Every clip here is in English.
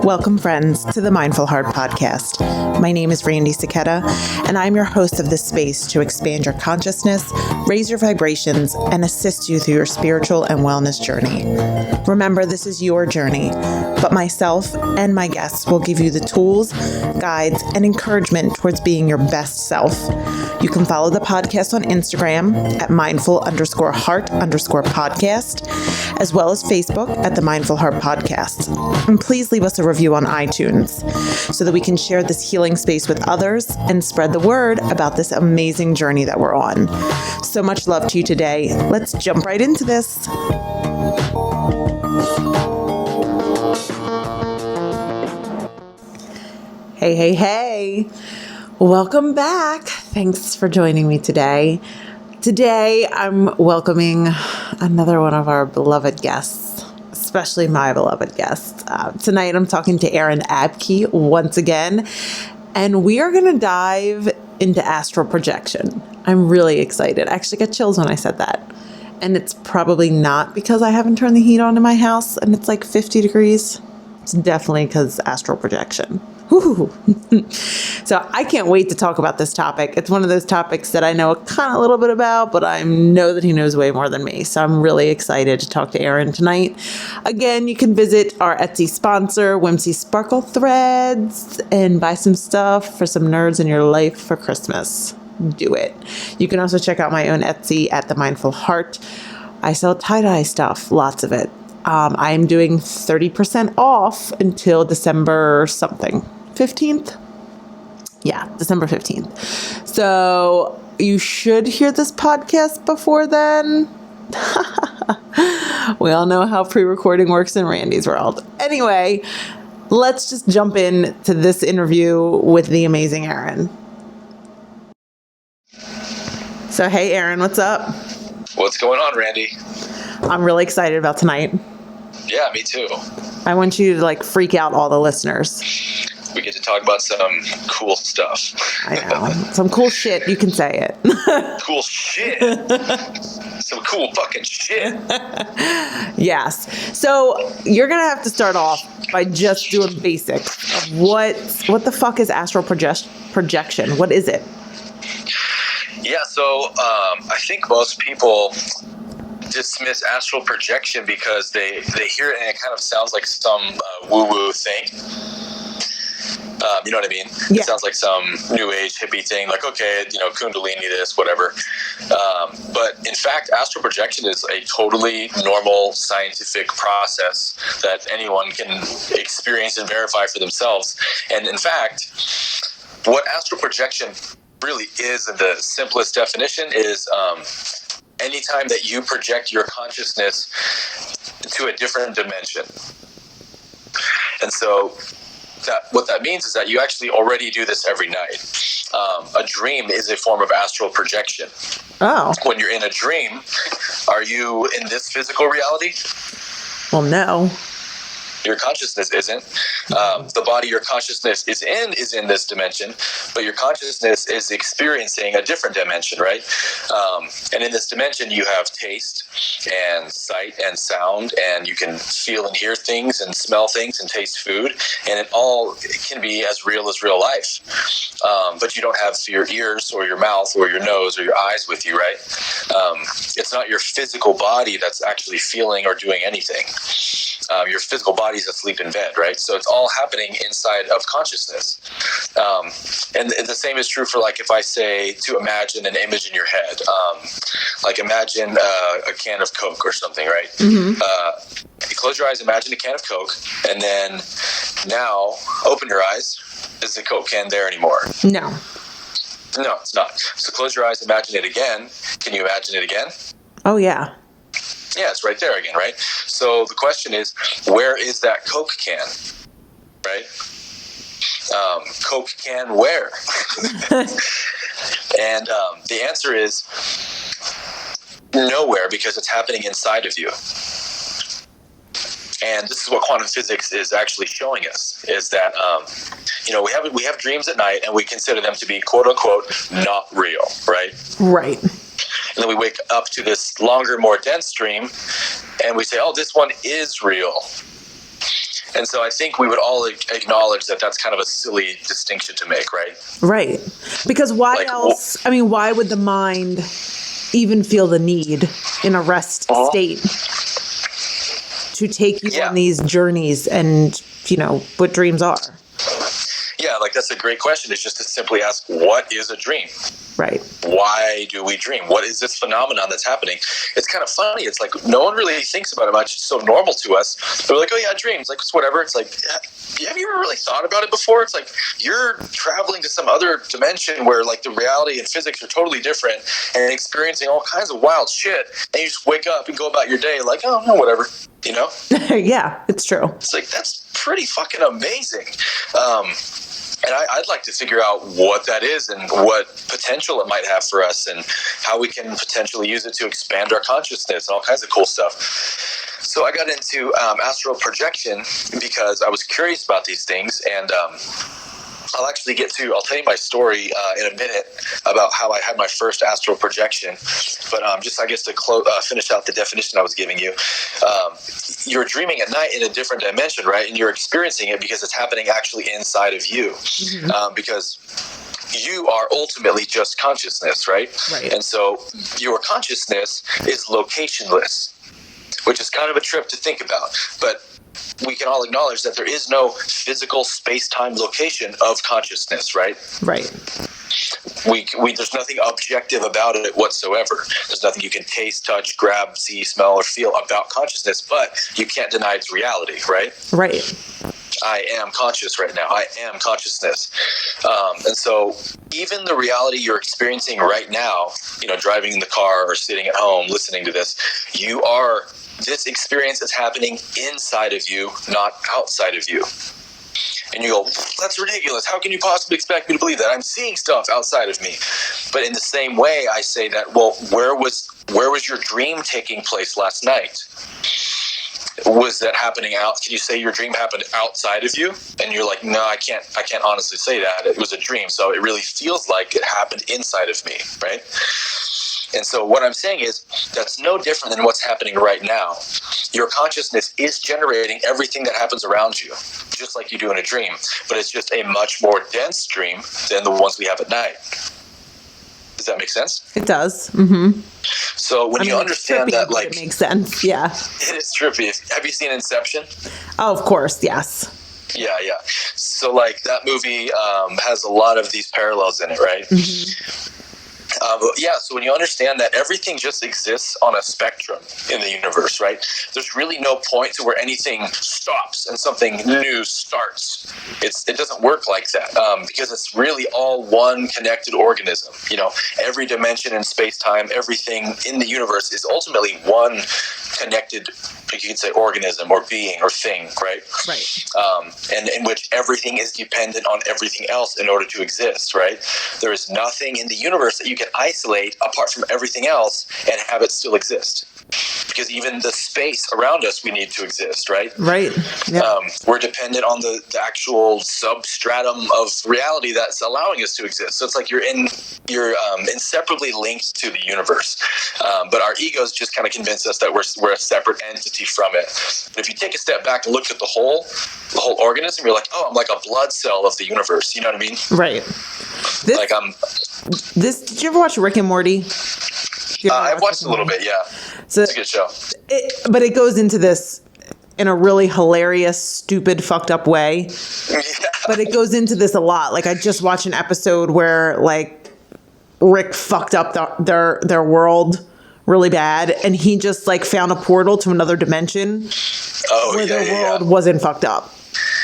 Welcome, friends, to the Mindful Heart Podcast. My name is Randy Saketa, and I'm your host of this space to expand your consciousness, raise your vibrations, and assist you through your spiritual and wellness journey. Remember, this is your journey, but myself and my guests will give you the tools, guides, and encouragement towards being your best self. You can follow the podcast on Instagram at mindful_heart_podcast, as well as Facebook at the Mindful Heart Podcast. And please leave us a review on iTunes so that we can share this healing space with others and spread the word about this amazing journey that we're on. So much love to you today. Let's jump right into this. Hey. Welcome back. Thanks for joining me today. Today, I'm welcoming another one of our beloved guests, especially my beloved guest. Tonight, I'm talking to Abke once again, and we are going to dive into astral projection. I'm really excited. I actually got chills when I said that. And it's probably not because I haven't turned the heat on in my house and it's like 50 degrees. It's definitely because astral projection. So I can't wait to talk about this topic. It's one of those topics that I know a little bit about, but I know that he knows way more than me. So I'm really excited to talk to Aaron tonight. Again, you can visit our Etsy sponsor, Whimsy Sparkle Threads, and buy some stuff for some nerds in your life for Christmas. Do it. You can also check out my own Etsy at The Mindful Heart. I sell tie-dye stuff, lots of it. I'm doing 30% off until December something. 15th? Yeah, December 15th. So you should hear this podcast before then. We all know how pre-recording works in Randy's world. Anyway, let's just jump into this interview with the amazing Aaron. So, hey, Aaron, what's up? What's going on, Randy? I'm really excited about tonight. Yeah, me too. I want you to freak out all the listeners. We get to talk about some cool stuff. I know. Some cool shit. You can say it. Cool shit. Some cool fucking shit. Yes. So you're going to have to start off by just doing basics of what the fuck is astral projection? What is it? Yeah, so I think most people dismiss astral projection because they hear it and it kind of sounds like some woo-woo thing. You know what I mean? Yeah. It sounds like some new age hippie thing, like, okay, Kundalini this, whatever. But in fact, astral projection is a totally normal scientific process that anyone can experience and verify for themselves. And in fact, what astral projection really is, in the simplest definition, is anytime that you project your consciousness to a different dimension. And so what that means is that you actually already do this every night. A dream is a form of astral projection. Oh. When you're in a dream, are you in this physical reality? Well, no. Your consciousness isn't. The body your consciousness is in this dimension, but your consciousness is experiencing a different dimension, right? And in this dimension, you have taste and sight and sound, and you can feel and hear things and smell things and taste food, and it can be as real as real life. But you don't have your ears or your mouth or your nose or your eyes with you, right? It's not your physical body that's actually feeling or doing anything. Your physical body's asleep in bed, right? So it's all happening inside of consciousness. And the same is true for, if I say to imagine an image in your head, imagine a can of Coke or something, right? Mm-hmm. Close your eyes, imagine a can of Coke, and then now open your eyes. Is the Coke can there anymore? No, it's not. So close your eyes, imagine it again. Can you imagine it again? Oh, yeah. Yeah, it's right there again, right? So the question is, where is that Coke can, right? Coke can where? And the answer is nowhere, because it's happening inside of you. And this is what quantum physics is actually showing us, is that, we have dreams at night and we consider them to be, quote unquote, not real, right? Right. And then we wake up to this longer, more dense dream and we say, oh, this one is real. Mm-hmm. And so I think we would all acknowledge that that's kind of a silly distinction to make, right? Right. Because why else? I mean, why would the mind even feel the need in a rest state to take you on these journeys and, what dreams are? Yeah, like that's a great question. It's just to simply ask, what is a dream? Right. Why do we dream? What is this phenomenon that's happening? It's kind of funny. It's like no one really thinks about it much. It's so normal to us. They're like, oh yeah, dreams. Like it's whatever. It's like, have you ever really thought about it before? It's like you're traveling to some other dimension where like the reality and physics are totally different and experiencing all kinds of wild shit. And you just wake up and go about your day like, oh no, whatever. Yeah, it's true. It's like, that's pretty fucking amazing. And I'd like to figure out what that is and what potential it might have for us and how we can potentially use it to expand our consciousness and all kinds of cool stuff. So I got into astral projection because I was curious about these things, and I'll tell you my story in a minute about how I had my first astral projection. But just, I guess, to finish out the definition I was giving you, you're dreaming at night in a different dimension, right? And you're experiencing it because it's happening actually inside of you. Mm-hmm. Because you are ultimately just consciousness, right? And so your consciousness is locationless, which is kind of a trip to think about. But we can all acknowledge that there is no physical space-time location of consciousness, right? Right. There's nothing objective about it whatsoever. There's nothing you can taste, touch, grab, see, smell, or feel about consciousness, but you can't deny its reality, right? Right. I am conscious right now. I am consciousness. And so even the reality you're experiencing right now, driving in the car or sitting at home listening to this, this experience is happening inside of you, not outside of you. And you go, that's ridiculous. How can you possibly expect me to believe that? I'm seeing stuff outside of me. But in the same way, I say that, well, where was your dream taking place last night? Was that happening out? Can you say your dream happened outside of you? And you're like, no, I can't honestly say that. It was a dream. So it really feels like it happened inside of me, right? And so what I'm saying is that's no different than what's happening right now. Your consciousness is generating everything that happens around you, just like you do in a dream. But it's just a much more dense dream than the ones we have at night. Does that make sense? It does. Mm-hmm. So when you understand that, like, it makes sense. Yeah. It is trippy. Have you seen Inception? Oh, of course. Yes. Yeah. So like that movie has a lot of these parallels in it, right? Mm-hmm. So when you understand that everything just exists on a spectrum in the universe, right? There's really no point to where anything stops and something new starts. It doesn't work like that because it's really all one connected organism. Every dimension in space-time, everything in the universe is ultimately one connected, you could say, organism or being or thing, right? Right. And in which everything is dependent on everything else in order to exist, right? There is nothing in the universe that you can isolate apart from everything else and have it still exist. Because even the space around us, we need to exist, right? Right. Yeah. We're dependent on the actual substratum of reality that's allowing us to exist. So it's like you're inseparably linked to the universe. But our egos just kind of convince us that we're a separate entity from it. But if you take a step back and look at the whole organism, you're like, oh, I'm like a blood cell of the universe. You know what I mean? Right. Did you ever watch Rick and Morty? I've watched a little bit, yeah. So it's a good show. But it goes into this in a really hilarious, stupid, fucked up way. Yeah. But it goes into this a lot. Like, I just watched an episode where, like, Rick fucked up their world really bad, and he just, like, found a portal to another dimension where their world wasn't fucked up.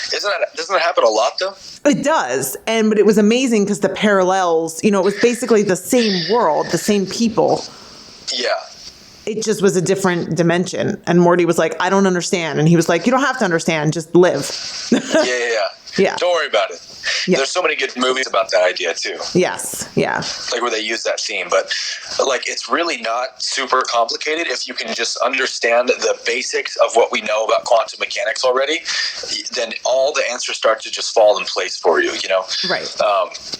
Doesn't that happen a lot, though? It does. But it was amazing because the parallels, it was basically the same world, the same people. Yeah. It just was a different dimension. And Morty was like, I don't understand. And he was like, you don't have to understand, just live. Yeah. Don't worry about it. Yeah. There's so many good movies about that idea too. Yes. Yeah. Like where they use that theme, but like it's really not super complicated if you can just understand the basics of what we know about quantum mechanics already. Then all the answers start to just fall in place for you. Right.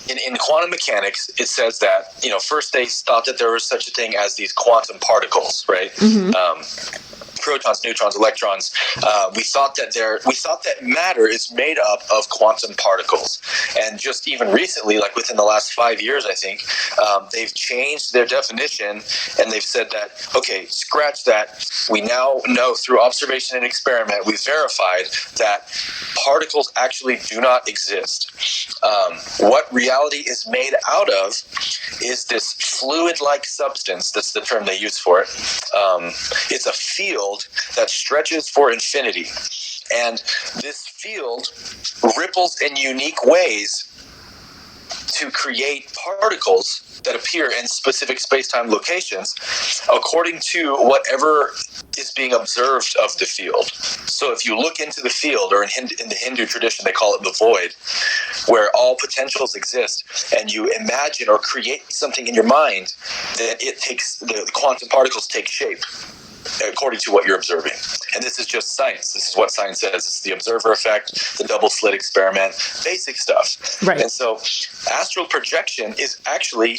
In quantum mechanics, it says that first they thought that there was such a thing as these quantum particles, right? Mm-hmm. protons, neutrons, electrons. We thought that matter is made up of quantum particles. And just even recently, like within the last 5 years, I think, they've changed their definition, and they've said that, okay, scratch that. We now know through observation and experiment, we've verified that particles actually do not exist. What reality is made out of is this fluid-like substance. That's the term they use for it. It's a field that stretches for infinity. And this field ripples in unique ways to create particles that appear in specific space-time locations according to whatever is being observed of the field. So if you look into the field, or in the Hindu tradition they call it the void, where all potentials exist, and you imagine or create something in your mind, then the quantum particles take shape according to what you're observing. And this is just science. This is what science says. It's the observer effect, the double slit experiment, basic stuff. Right. And so astral projection is actually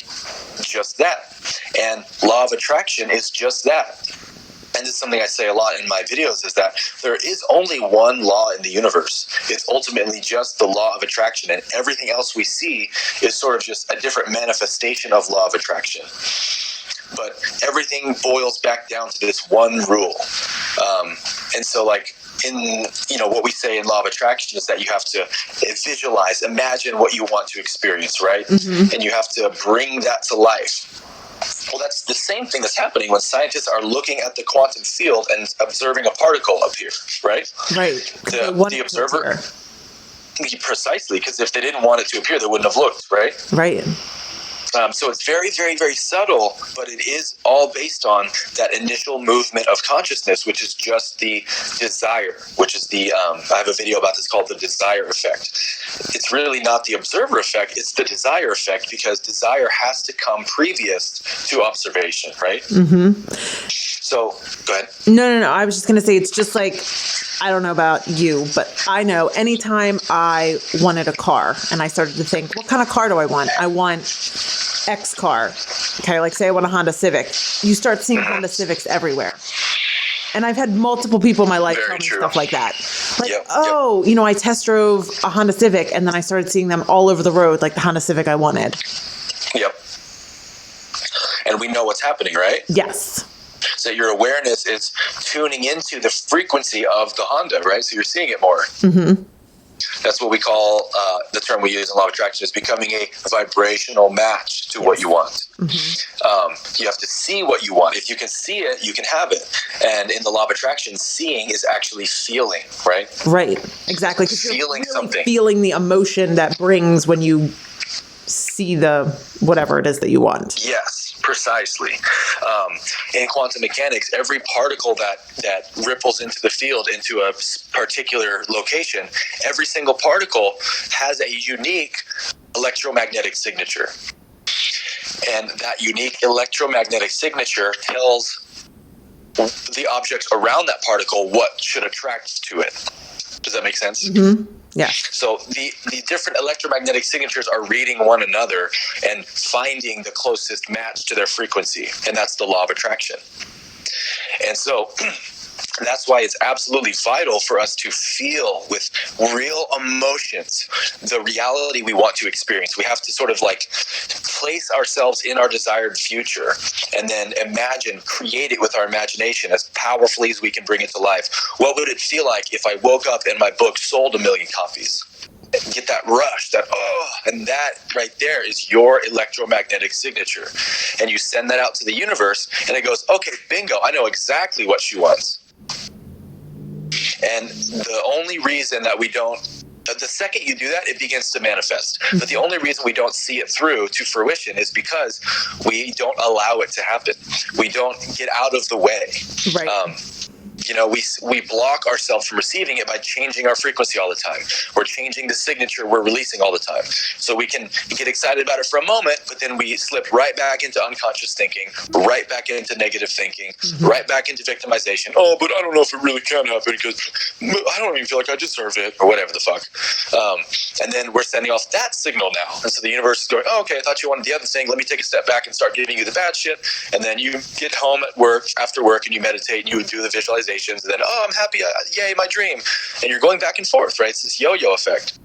just that. And law of attraction is just that. And this is something I say a lot in my videos, is that there is only one law in the universe. It's ultimately just the law of attraction, and everything else we see is sort of just a different manifestation of law of attraction. But everything boils back down to this one rule. And so, like, in what we say in law of attraction is that you have to visualize, imagine what you want to experience, right? Mm-hmm. And you have to bring that to life. Well, that's the same thing that's happening when scientists are looking at the quantum field and observing a particle appear, right? Right. The observer, precisely, because if they didn't want it to appear, they wouldn't have looked, right? Right. So it's very, very, very subtle, but it is all based on that initial movement of consciousness, which is just the desire, which is I have a video about this called the desire effect. It's really not the observer effect, it's the desire effect, because desire has to come previous to observation, right? Mm-hmm. So, go ahead. No. I was just going to say, it's just like, I don't know about you, but I know anytime I wanted a car and I started to think, what kind of car do I want? I want X car. Okay, like say I want a Honda Civic. You start seeing Honda Civics everywhere. And I've had multiple people in my life tell me stuff like that. Like, I test drove a Honda Civic, and then I started seeing them all over the road, like the Honda Civic I wanted. Yep. And we know what's happening, right? Yes. So your awareness is tuning into the frequency of the Honda, right? So you're seeing it more. Mm-hmm. That's what we call, the term we use in law of attraction is becoming a vibrational match to what you want. Mm-hmm. You have to see what you want. If you can see it, you can have it. And in the law of attraction, seeing is actually feeling, right? Right, exactly. Feeling really something. Feeling the emotion that brings when you see the whatever it is that you want. Yes. Precisely. In quantum mechanics, every particle that ripples into the field into a particular location, every single particle has a unique electromagnetic signature. And that unique electromagnetic signature tells the objects around that particle what should attract to it. Does that make sense? Mm-hmm. Yeah. So the different electromagnetic signatures are reading one another and finding the closest match to their frequency. And that's the law of attraction. And so that's why it's absolutely vital for us to feel with real emotions the reality we want to experience. We have to sort of like place ourselves in our desired future and then create it with our imagination as powerfully as we can bring it to life. What would it feel like if I woke up and my book sold 1 million copies? Get that rush, and that right there is your electromagnetic signature. And you send that out to the universe and it goes, okay, bingo, I know exactly what she wants. And the only reason that we don't, the second you do that, it begins to manifest. But the only reason we don't see it through to fruition is because we don't allow it to happen. We don't get out of the way. Right. We block ourselves from receiving it by changing our frequency all the time. We're changing the signature we're releasing all the time. So we can get excited about it for a moment, but then we slip right back into unconscious thinking, right back into negative thinking, right back into victimization. Oh, but I don't know if it really can happen because I don't even feel like I deserve it, or whatever the fuck. And then we're sending off that signal now. And so the universe is going, oh, okay, I thought you wanted the other thing. Let me take a step back and start giving you the bad shit. And then you get home after work, and you meditate, and you do the visualization. manifestations, and then, oh, I'm happy, yay, my dream. And you're going back and forth, right? It's this yo-yo effect.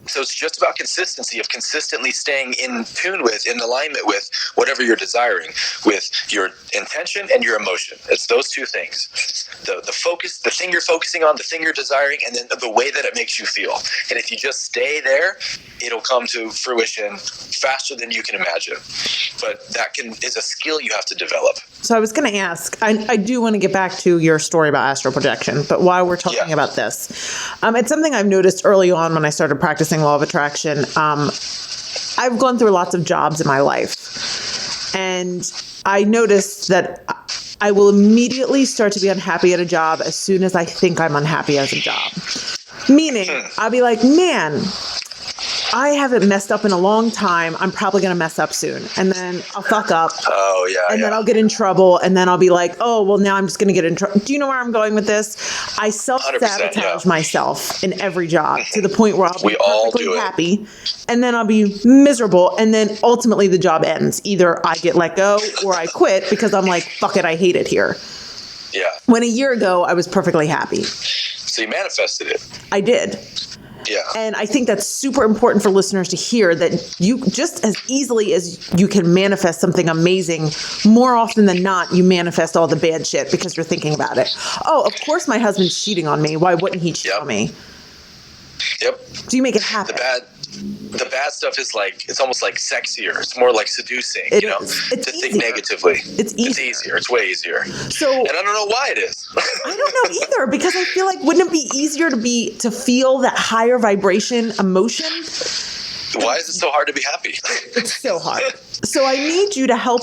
So it's just about consistency, of consistently staying in tune with, in alignment with whatever you're desiring, with your intention and your emotion. It's those two things. The focus, the thing you're focusing on, the thing you're desiring, and then the way that it makes you feel. And if you just stay there, it'll come to fruition faster than you can imagine. But that is a skill you have to develop. So I was going to ask, I do want to get back to your story about astral projection, but while we're talking about this, it's something I've noticed early on when I started practicing law of attraction. I've gone through lots of jobs in my life, and I noticed that I will immediately start to be unhappy at a job as soon as I think I'm unhappy as a job. Meaning, I'll be like, man, I haven't messed up in a long time. I'm probably going to mess up soon. And then I'll fuck up. Oh, yeah. And then I'll get in trouble. And then I'll be like, oh, well, now I'm just going to get in trouble. Do you know where I'm going with this? I self-sabotage myself in every job to the point where I'll be perfectly happy. And then I'll be miserable. And then ultimately the job ends. Either I get let go or I quit because I'm like, fuck it, I hate it here. Yeah. When a year ago, I was perfectly happy. So you manifested it. I did. Yeah. And I think that's super important for listeners to hear, that you, just as easily as you can manifest something amazing, more often than not, you manifest all the bad shit because you're thinking about it. Oh, of course my husband's cheating on me. Why wouldn't he cheat on me? Yep. So you make it happen. The bad stuff is like, it's almost like sexier. It's more like seducing, It's to think easier. negatively. It's easier. It's way easier. So, and I don't know why it is. I don't know either, because I feel like, wouldn't it be easier to feel that higher vibration emotion? Why is it so hard to be happy? It's so hard. So I need you to help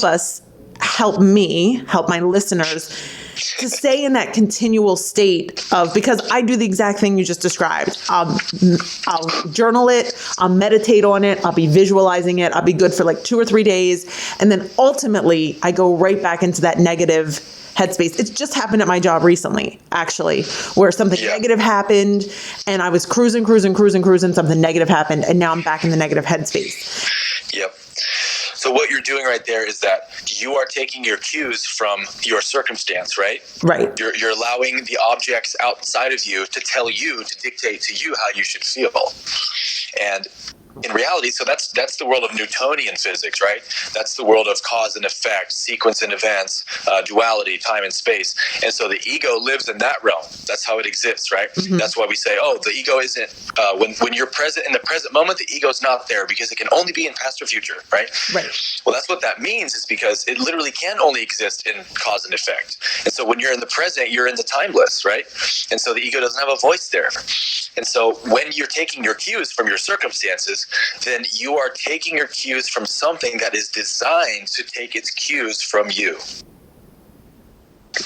my listeners to stay in that continual state of, because I do the exact thing you just described. I'll journal it, I'll meditate on it, I'll be visualizing it, I'll be good for like 2 or 3 days. And then ultimately I go right back into that negative headspace. It's just happened at my job recently, actually, where something negative happened and I was cruising, something negative happened, and now I'm back in the negative headspace. Yep. So what you're doing right there is that you are taking your cues from your circumstance, right? Right. You're allowing the objects outside of you to tell you, to dictate to you how you should feel. And in reality, so that's the world of Newtonian physics, right? That's the world of cause and effect, sequence and events, duality, time and space. And so the ego lives in that realm. That's how it exists, right? Mm-hmm. That's why we say, oh, the ego isn't, when you're present in the present moment, the ego's not there because it can only be in past or future, right? Right. Well, that's what that means, is because it literally can only exist in cause and effect. And so when you're in the present, you're in the timeless, right? And so the ego doesn't have a voice there. And so when you're taking your cues from your circumstances, then you are taking your cues from something that is designed to take its cues from you.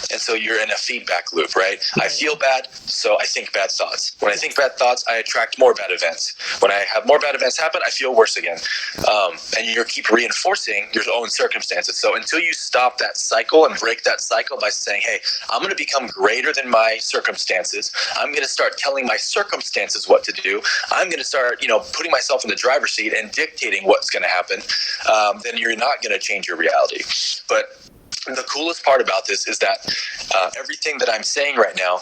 And so you're in a feedback loop, right? I feel bad, so I think bad thoughts. When I think bad thoughts, I attract more bad events. When I have more bad events happen, I feel worse again. And you keep reinforcing your own circumstances. So until you stop that cycle and break that cycle by saying, hey, I'm going to become greater than my circumstances. I'm going to start telling my circumstances what to do. I'm going to start, putting myself in the driver's seat and dictating what's going to happen. Then you're not going to change your reality. But the coolest part about this is that everything that I'm saying right now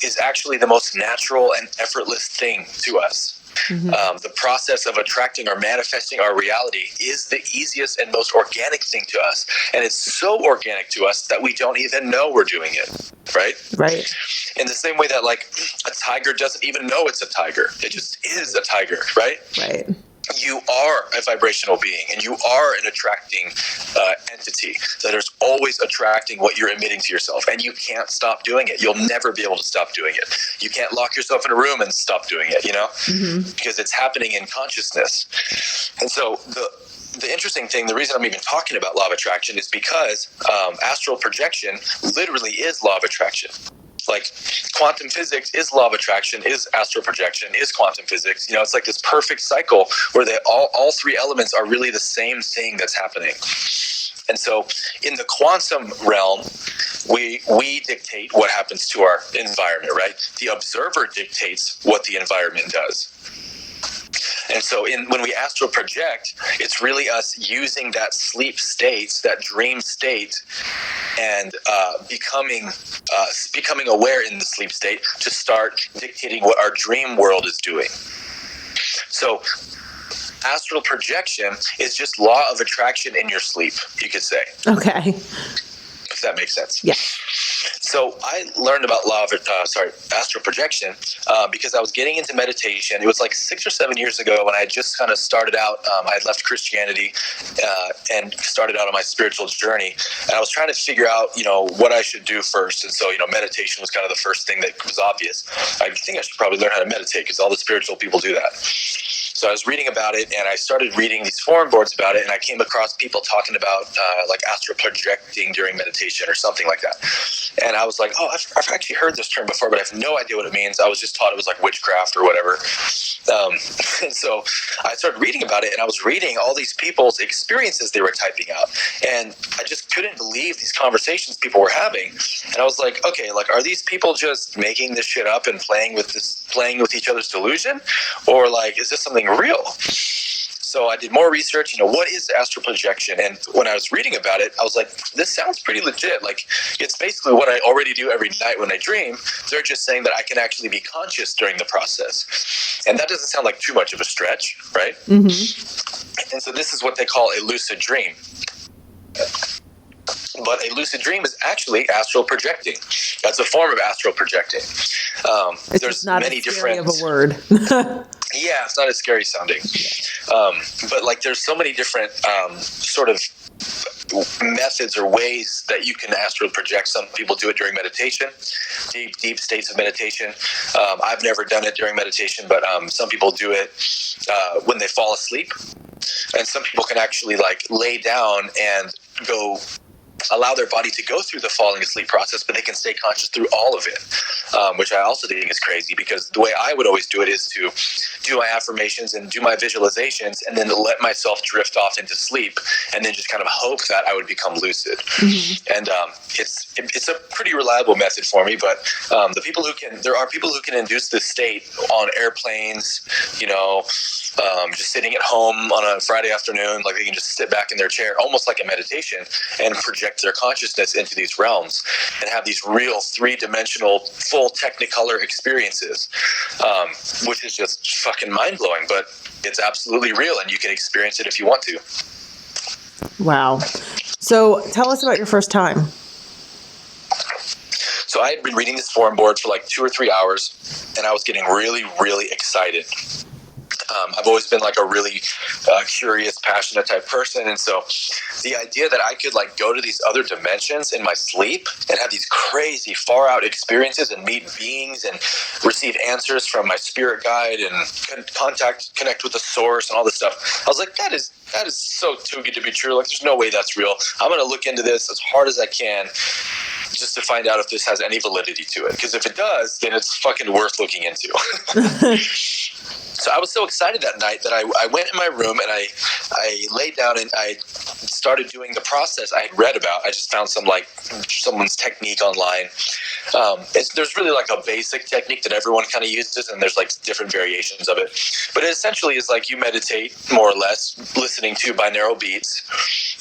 is actually the most natural and effortless thing to us. Mm-hmm. The process of attracting or manifesting our reality is the easiest and most organic thing to us. And it's so organic to us that we don't even know we're doing it. Right? Right. In the same way that, like, a tiger doesn't even know it's a tiger. It just is a tiger, right? Right. You are a vibrational being, and you are an attracting entity that is always attracting what you're emitting to yourself, and you can't stop doing it. You'll never be able to stop doing it. You can't lock yourself in a room and stop doing it, because it's happening in consciousness. And so the interesting thing, the reason I'm even talking about law of attraction is because astral projection literally is law of attraction. Like, quantum physics is law of attraction, is astral projection, is quantum physics. It's like this perfect cycle where all three elements are really the same thing that's happening. And so in the quantum realm, we dictate what happens to our environment, right? The observer dictates what the environment does. And so when we astral project, it's really us using that sleep state, that dream state, and becoming aware in the sleep state to start dictating what our dream world is doing. So astral projection is just law of attraction in your sleep, you could say. Okay. If that makes sense. Yeah. So I learned about astral projection because I was getting into meditation. It was like 6 or 7 years ago when I had just kind of started out. I had left Christianity and started out on my spiritual journey. And I was trying to figure out, what I should do first. And so, meditation was kind of the first thing that was obvious. I think I should probably learn how to meditate because all the spiritual people do that. So I was reading about it, and I started reading these forum boards about it, and I came across people talking about like astral projecting during meditation or something like that. And I was like, oh, I've actually heard this term before, but I have no idea what it means. I was just taught it was like witchcraft or whatever. And so I started reading about it, and I was reading all these people's experiences they were typing out. And I just couldn't believe these conversations people were having. And I was like, okay, like, are these people just making this shit up and playing with each other's delusion? Or like, is this something real? So I did more research, what is astral projection? And when I was reading about it, I was like, this sounds pretty legit. Like, it's basically what I already do every night when I dream. They're just saying that I can actually be conscious during the process. And that doesn't sound like too much of a stretch, right? Mm-hmm. And so this is what they call a lucid dream. But a lucid dream is actually astral projecting. That's a form of astral projecting. There's not many as scary different of a word. Yeah, it's not as scary sounding. But like, there's so many different sort of methods or ways that you can astral project. Some people do it during meditation, deep states of meditation. I've never done it during meditation, but some people do it when they fall asleep. And some people can actually like lay down and allow their body to go through the falling asleep process, but they can stay conscious through all of it, which I also think is crazy, because the way I would always do it is to do my affirmations and do my visualizations and then let myself drift off into sleep and then just kind of hope that I would become lucid. Mm-hmm. And it's a pretty reliable method for me, but there are people who can induce this state on airplanes, just sitting at home on a Friday afternoon, like they can just sit back in their chair, almost like a meditation, and project their consciousness into these realms and have these real 3-dimensional full technicolor experiences, which is just fucking mind-blowing, but it's absolutely real and you can experience it if you want to. Wow. So tell us about your first time. So I had been reading this forum board for like 2 or 3 hours, and I was getting really, really excited. I've always been like a really curious, passionate type person. And so the idea that I could like go to these other dimensions in my sleep and have these crazy far out experiences and meet beings and receive answers from my spirit guide and connect with the source and all this stuff, I was like, that is so too good to be true. Like, there's no way that's real. I'm going to look into this as hard as I can just to find out if this has any validity to it. Because if it does, then it's fucking worth looking into. So I was so excited that night that I went in my room and I laid down and I started doing the process I had read about. I just found someone's technique online. There's really like a basic technique that everyone kind of uses, and there's like different variations of it. But it essentially is like you meditate more or less, listening to binaural beats.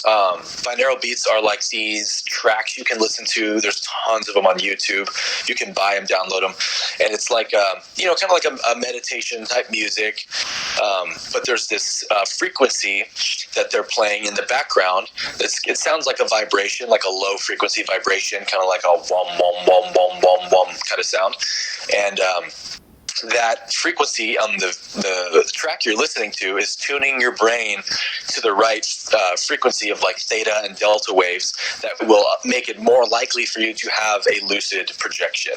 Binaural beats are like these tracks you can listen to. There's tons of them on YouTube. You can buy them, download them, and it's like kind of like a meditation type music. But there's this frequency that they're playing in the background. It sounds like a vibration, like a low frequency vibration, kind of like a wom wom wom wom wom wom kind of sound, and that frequency on the track you're listening to is tuning your brain to the right frequency of like theta and delta waves that will make it more likely for you to have a lucid projection.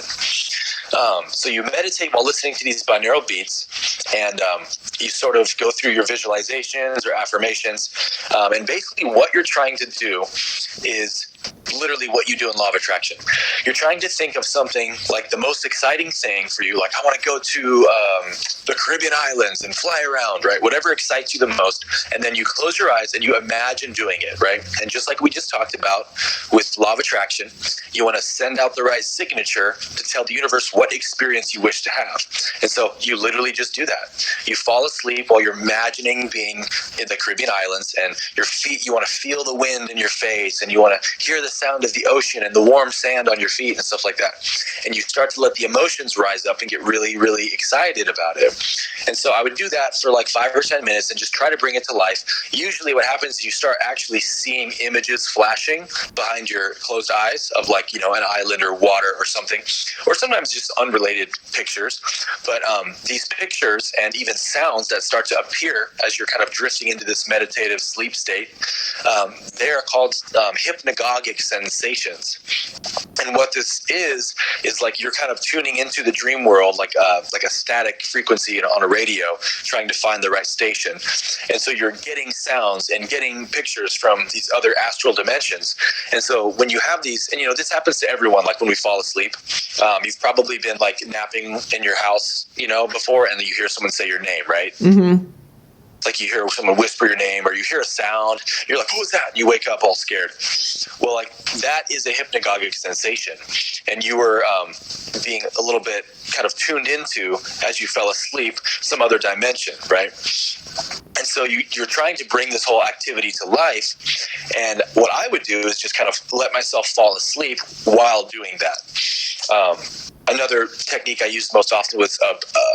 So you meditate while listening to these binaural beats, and you sort of go through your visualizations or affirmations, and basically what you're trying to do is literally what you do in law of attraction. You're trying to think of something like the most exciting thing for you, like I want to go to the Caribbean islands and fly around, right? Whatever excites you the most, and then you close your eyes and you imagine doing it, right? And just like we just talked about with law of attraction, you want to send out the right signature to tell the universe what experience you wish to have. And so you literally just do that. You fall asleep while you're imagining being in the Caribbean islands, and your feet, you want to feel the wind in your face, and you want to hear the sound of the ocean and the warm sand on your feet and stuff like that. And you start to let the emotions rise up and get really, really excited about it. And so I would do that for like 5 or 10 minutes and just try to bring it to life. Usually what happens is you start actually seeing images flashing behind your closed eyes of like, you know, an island or water or something, or sometimes just unrelated pictures. But these pictures and even sounds that start to appear as you're kind of drifting into this meditative sleep state, they are called hypnagogic sensations. And what this is like you're kind of tuning into the dream world like a static frequency on a radio, trying to find the right station. And so you're getting sounds and getting pictures from these other astral dimensions. And so when you have these, and you know, this happens to everyone, like when we fall asleep, you've probably been like napping in your house, you know, before, and then you hear someone say your name, right? Mm-hmm. Like you hear someone whisper your name, or you hear a sound, you're like, who's that? And you wake up all scared. Well, like that is a hypnagogic sensation. And you were being a little bit kind of tuned into, as you fell asleep, some other dimension, right? And so you're trying to bring this whole activity to life. And what I would do is just kind of let myself fall asleep while doing that. Another technique I used most often was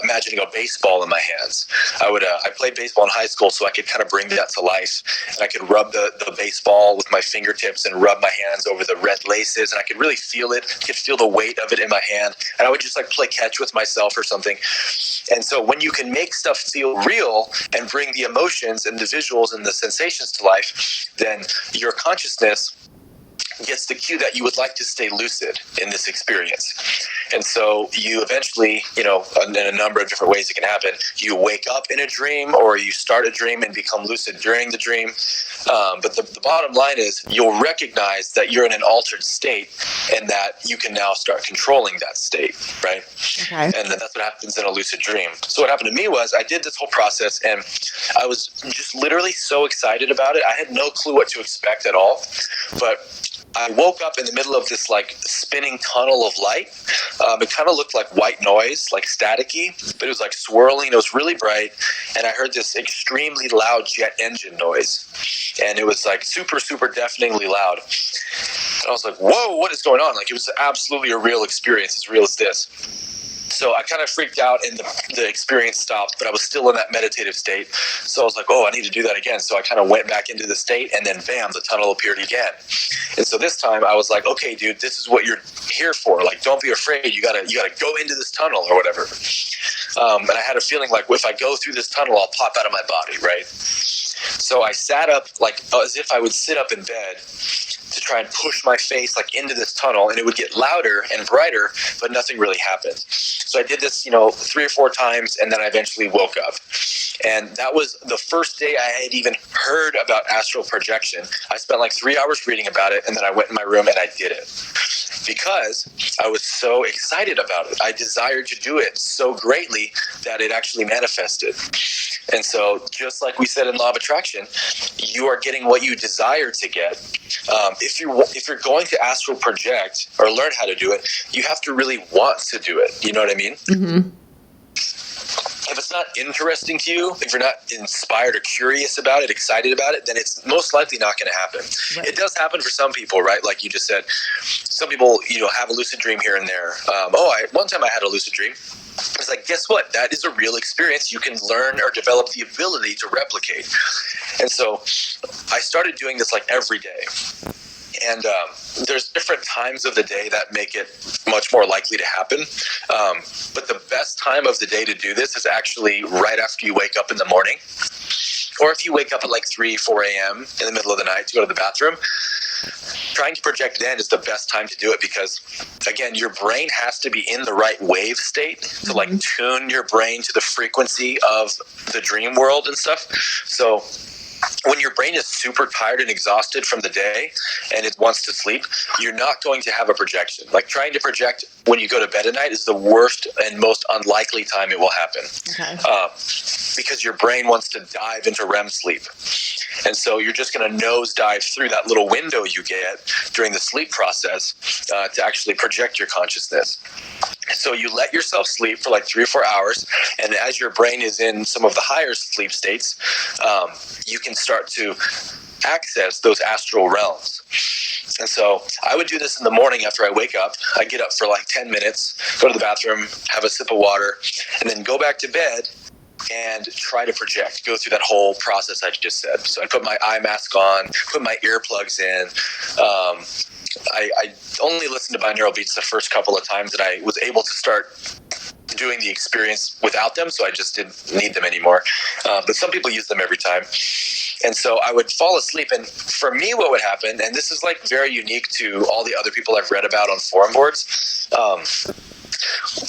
imagining a baseball in my hands. I played baseball in high school, so I could kind of bring that to life. And I could rub the baseball with my fingertips and rub my hands over the red laces, and I could really feel it. I could feel the weight of it in my hand. And I would just like play catch with myself or something. And so when you can make stuff feel real and bring the emotions and the visuals and the sensations to life, then your consciousness gets the cue that you would like to stay lucid in this experience. And so you eventually, you know, in a number of different ways it can happen, you wake up in a dream, or you start a dream and become lucid during the dream. But the bottom line is you'll recognize that you're in an altered state, and that you can now start controlling that state, right? Okay. And then that's what happens in a lucid dream. So what happened to me was I did this whole process, and I was just literally so excited about it. I had no clue what to expect at all. But I woke up in the middle of this like spinning tunnel of light. It kind of looked like white noise, like staticky, but it was like swirling. It was really bright. And I heard this extremely loud jet engine noise. And it was like super, super deafeningly loud. And I was like, whoa, what is going on? Like it was absolutely a real experience, as real as this. So I kind of freaked out, and the experience stopped, but I was still in that meditative state. So I was like, oh, I need to do that again. So I kind of went back into the state, and then bam, the tunnel appeared again. And so this time I was like, okay, dude, this is what you're here for. Like, don't be afraid. You gotta go into this tunnel or whatever. And I had a feeling like if I go through this tunnel, I'll pop out of my body, right? So I sat up like as if I would sit up in bed to try and push my face like into this tunnel, and it would get louder and brighter, but nothing really happened. So I did this, 3 or 4 times, and then I eventually woke up. And that was the first day I had even heard about astral projection. I spent like 3 hours reading about it, and then I went in my room and I did it because I was so excited about it. I desired to do it so greatly that it actually manifested. And so just like we said in Law of Attraction, you are getting what you desire to get. If you're going to astral project or learn how to do it, you have to really want to do it. You know what I mean? Mm-hmm. If it's not interesting to you, if you're not inspired or curious about it, excited about it, then it's most likely not going to happen. Right. It does happen for some people, right? Like you just said, some people, have a lucid dream here and there. One time I had a lucid dream. It's like, guess what? That is a real experience you can learn or develop the ability to replicate. And so I started doing this like every day. And there's different times of the day that make it much more likely to happen. But the best time of the day to do this is actually right after you wake up in the morning. Or if you wake up at like 3, 4 a.m. in the middle of the night to go to the bathroom, trying to project then is the best time to do it because, again, your brain has to be in the right wave state to like tune your brain to the frequency of the dream world and stuff. So when your brain is super tired and exhausted from the day and it wants to sleep, you're not going to have a projection. Like trying to project when you go to bed at night is the worst and most unlikely time it will happen. Okay. Because your brain wants to dive into REM sleep. And so you're just going to nosedive through that little window you get during the sleep process to actually project your consciousness. So you let yourself sleep for like 3 or 4 hours, and as your brain is in some of the higher sleep states, you can start to access those astral realms. And so I would do this in the morning after I wake up. I get up for like 10 minutes, go to the bathroom, have a sip of water, and then go back to bed and try to project, go through that whole process I just said. So I put my eye mask on, put my earplugs in. I only listened to binaural beats the first couple of times that I was able to start doing the experience without them, so I just didn't need them anymore. But some people use them every time. And so I would fall asleep, and for me what would happen, and this is like very unique to all the other people I've read about on forum boards,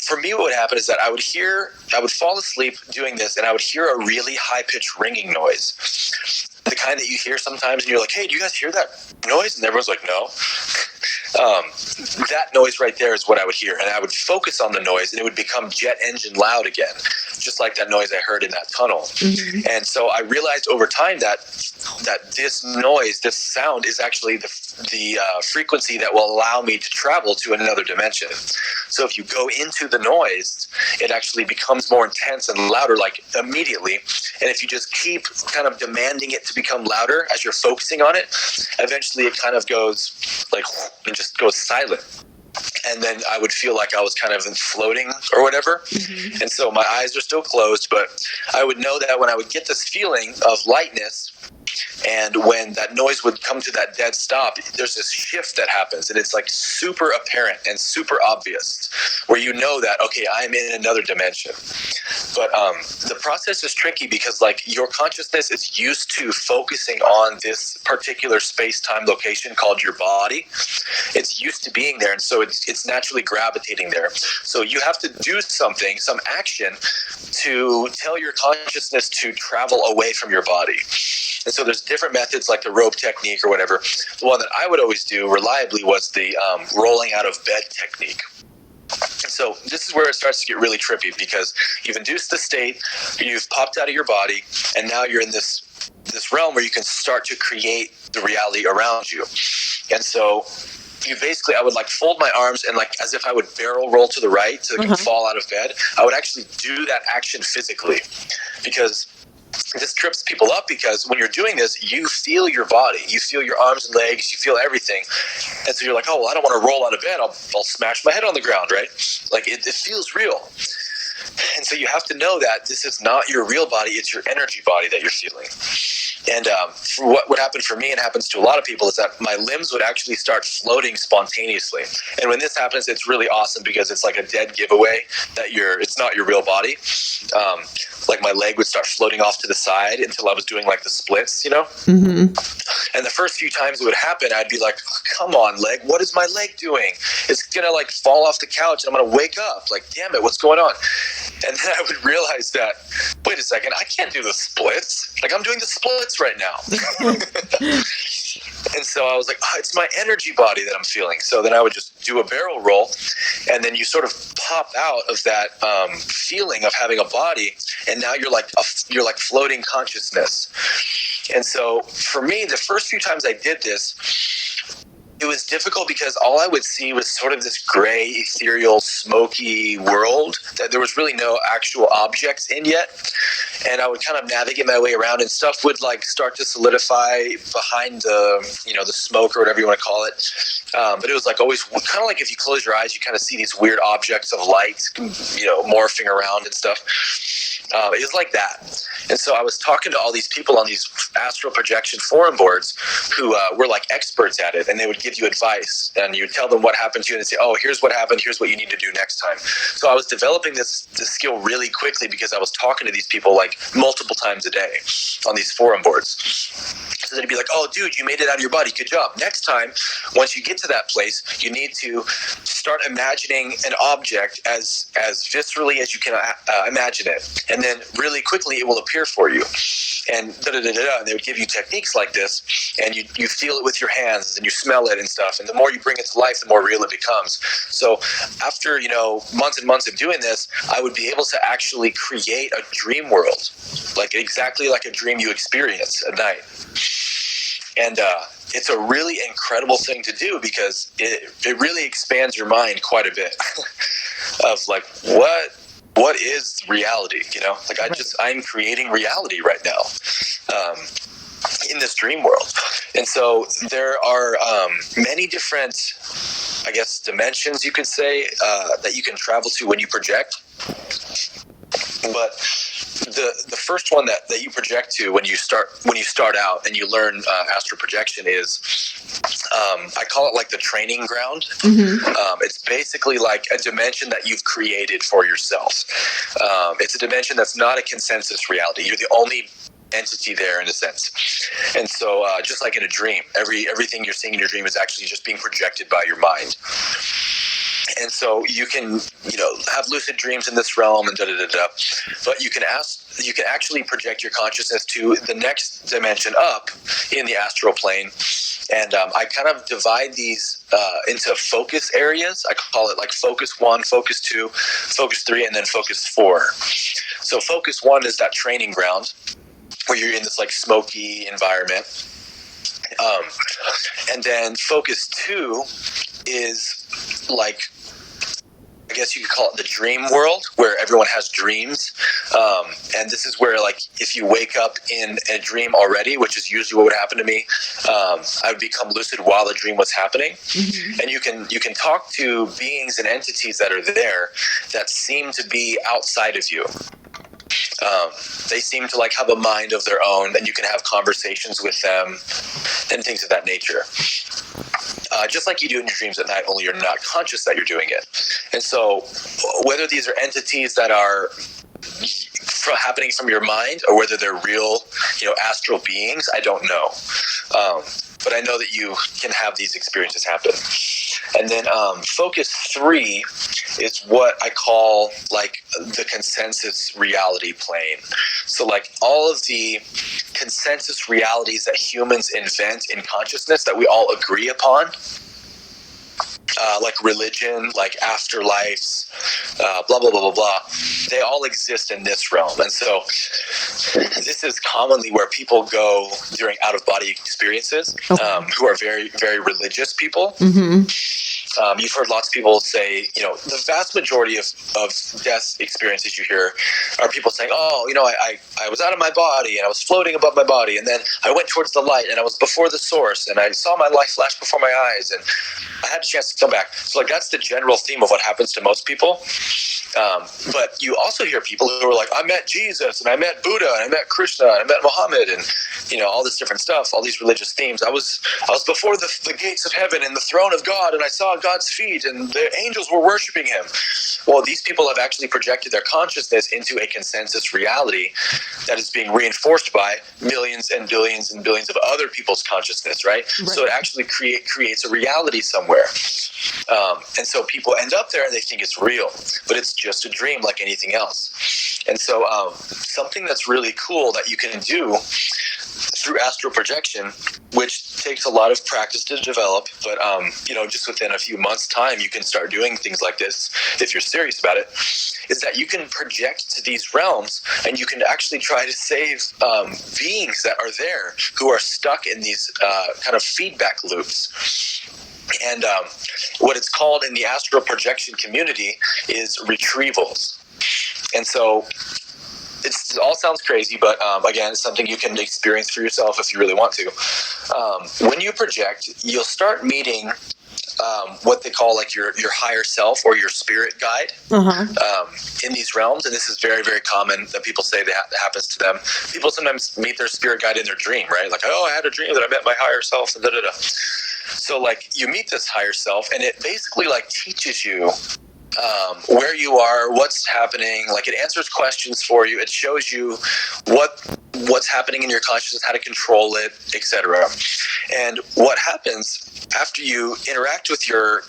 for me what would happen is that I would fall asleep doing this, and I would hear a really high-pitched ringing noise. The kind that you hear sometimes and you're like, hey, do you guys hear that noise? And everyone's like, no. That noise right there is what I would hear, and I would focus on the noise, and it would become jet engine loud again, just like that noise I heard in that tunnel. Mm-hmm. And so I realized over time that this noise, this sound, is actually the frequency that will allow me to travel to another dimension. So if you go into the noise, it actually becomes more intense and louder, like immediately. And if you just keep kind of demanding it to become louder as you're focusing on it, eventually it kind of goes like and just goes silent. And then I would feel like I was kind of floating or whatever. Mm-hmm. And so my eyes are still closed, but I would know that when I would get this feeling of lightness, and when that noise would come to that dead stop, there's this shift that happens, and it's like super apparent and super obvious, where you know that, okay, I'm in another dimension. But the process is tricky because like your consciousness is used to focusing on this particular space-time location called your body. It's used to being there, and so it's naturally gravitating there. So you have to do something, some action, to tell your consciousness to travel away from your body. And so there's different methods like the rope technique or whatever. The one that I would always do reliably was the rolling out of bed technique. So this is where it starts to get really trippy, because you've induced the state, you've popped out of your body, and now you're in this realm where you can start to create the reality around you. And so you basically, I would like fold my arms and like as if I would barrel roll to the right to fall out of bed. I would actually do that action physically, because this trips people up, because when you're doing this, you feel your body, you feel your arms and legs, you feel everything. And so you're like, oh, well, I don't want to roll out of bed. I'll smash my head on the ground, right? Like it feels real. And so you have to know that this is not your real body, it's your energy body that you're feeling. And what would happen for me, and happens to a lot of people, is that my limbs would actually start floating spontaneously. And when this happens, it's really awesome, because it's like a dead giveaway that it's not your real body. Like my leg would start floating off to the side until I was doing like the splits, you know? Mm-hmm. And the first few times it would happen, I'd be like, oh, come on, leg, what is my leg doing? It's going to like fall off the couch and I'm going to wake up. Like, damn it, what's going on? And then I would realize that, wait a second, I can't do the splits. Like, I'm doing the splits right now. And so I was like, oh, it's my energy body that I'm feeling. So then I would just do a barrel roll, and then you sort of pop out of that feeling of having a body, and now you're like floating consciousness. And so for me, the first few times I did this, it was difficult because all I would see was sort of this gray, ethereal, smoky world that there was really no actual objects in yet. And I would kind of navigate my way around, and stuff would like start to solidify behind the smoke or whatever you want to call it. But it was like always kind of like if you close your eyes, you kind of see these weird objects of light, morphing around and stuff. It was like that. And so I was talking to all these people on these astral projection forum boards who were like experts at it, and they would give you advice, and you tell them what happened to you, and they say, oh, here's what happened, here's what you need to do next time. So I was developing this skill really quickly because I was talking to these people like multiple times a day on these forum boards. and they'd be like, oh, dude, you made it out of your body. Good job. Next time, once you get to that place, you need to start imagining an object as viscerally as you can imagine it. And then really quickly it will appear for you. And and they would give you techniques like this, and you feel it with your hands and you smell it and stuff. And the more you bring it to life, the more real it becomes. So after, months and months of doing this, I would be able to actually create a dream world, like exactly like a dream you experience at night. And it's a really incredible thing to do because it really expands your mind quite a bit of like, what is reality? Like I'm creating reality right now in this dream world. And so there are many different, I guess, dimensions you could say that you can travel to when you project. But the first one that you project to when you start out and you learn astral projection is I call it like the training ground. It's basically like a dimension that you've created for yourself. It's a dimension that's not a consensus reality. You're the only entity there in a sense. And so just like in a dream, everything you're seeing in your dream is actually just being projected by your mind. And so you can, have lucid dreams in this realm and but you can actually project your consciousness to the next dimension up in the astral plane. And I kind of divide these into focus areas. I call it like focus 1, focus 2, focus 3, and then focus 4. So focus 1 is that training ground where you're in this like smoky environment. And then focus 2 is like, I guess you could call it the dream world, where everyone has dreams. And this is where, like, if you wake up in a dream already, which is usually what would happen to me, I would become lucid while the dream was happening. And you can talk to beings and entities that are there that seem to be outside of you. They seem to like have a mind of their own, and you can have conversations with them and things of that nature. Just like you do in your dreams at night, only you're not conscious that you're doing it. And so whether these are entities that are happening from your mind or whether they're real, astral beings, I don't know. But I know that you can have these experiences happen. And then focus 3 is what I call like the consensus reality plane. So like all of the consensus realities that humans invent in consciousness that we all agree upon, like religion, like afterlives, blah, blah, blah, blah, blah. They all exist in this realm. And so this is commonly where people go during out-of-body experiences, who are very, very religious people. You've heard lots of people say, the vast majority of death experiences you hear are people saying, I was out of my body and I was floating above my body, and then I went towards the light and I was before the source and I saw my life flash before my eyes and I had a chance to come back. So like that's the general theme of what happens to most people. But you also hear people who are like, I met Jesus and I met Buddha and I met Krishna and I met Muhammad and all this different stuff, all these religious themes. I was before the gates of heaven and the throne of God, and I saw God's feet and the angels were worshiping him. Well, these people have actually projected their consciousness into a consensus reality that is being reinforced by millions and billions and billions of other people's consciousness, right? So it actually creates a reality somewhere. And so people end up there and they think it's real, but it's just a dream like anything else. And so something that's really cool that you can do through astral projection, which takes a lot of practice to develop, but just within a few months' time, you can start doing things like this if you're serious about it, is that you can project to these realms and you can actually try to save beings that are there who are stuck in these kind of feedback loops. And what it's called in the astral projection community is retrievals. And so it all sounds crazy, but again, it's something you can experience for yourself if you really want to. When you project, you'll start meeting what they call like your higher self or your spirit guide in these realms. And this is very, very common that people say that happens to them. People sometimes meet their spirit guide in their dream, right? Like, I had a dream that I met my higher self and da-da-da. So like you meet this higher self and it basically like teaches you where you are, what's happening. Like, it answers questions for you. It shows you what's happening in your consciousness, how to control it, etc. And what happens after you interact with your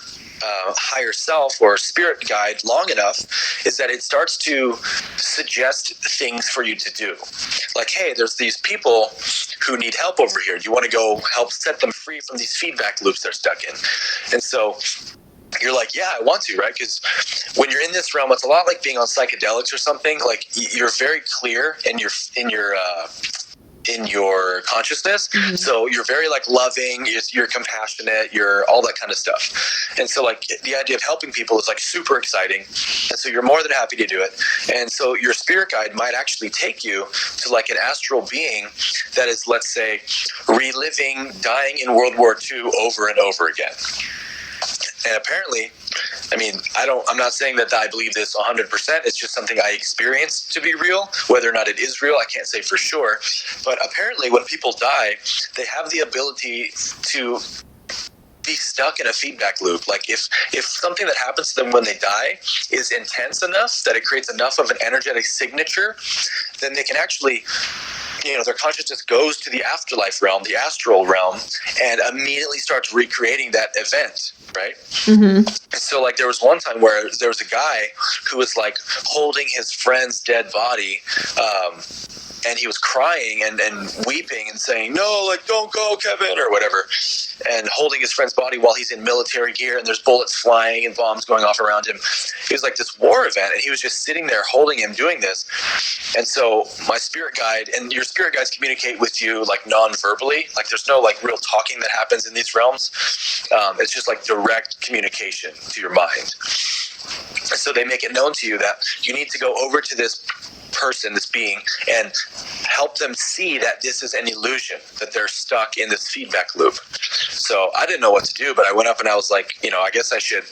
higher self or spirit guide long enough is that it starts to suggest things for you to do. Like, hey, there's these people who need help over here. Do you want to go help set them free from these feedback loops they're stuck in? And so you're like, yeah, I want to, right? Because when you're in this realm, it's a lot like being on psychedelics or something. Like, you're very clear in your consciousness. Mm-hmm. So you're very like loving, you're compassionate, you're all that kind of stuff. And so like the idea of helping people is like super exciting. And so you're more than happy to do it. And so your spirit guide might actually take you to like an astral being that is, let's say, reliving dying in World War II over and over again. And apparently, I mean, I'm not saying that I believe this 100%. It's just something I experienced to be real. Whether or not it is real, I can't say for sure. But apparently when people die, they have the ability to be stuck in a feedback loop. Like, if something that happens to them when they die is intense enough that it creates enough of an energetic signature, then they can actually, their consciousness goes to the afterlife realm, the astral realm, and immediately starts recreating that event, right? Mm-hmm. And so, like, there was one time where there was a guy who was, like, holding his friend's dead body, and he was crying and weeping and saying, no, like, don't go, Kevin, or whatever, and holding his friend's body while he's in military gear and there's bullets flying and bombs going off around him. It was like this war event, and he was just sitting there holding him doing this. And so my spirit guide, and your spirit guides communicate with you like non-verbally, like there's no like real talking that happens in these realms. It's just like direct communication to your mind. So they make it known to you that you need to go over to this person, this being, and help them see that this is an illusion, that they're stuck in this feedback loop. So I didn't know what to do, but I went up and I was like, I guess I should,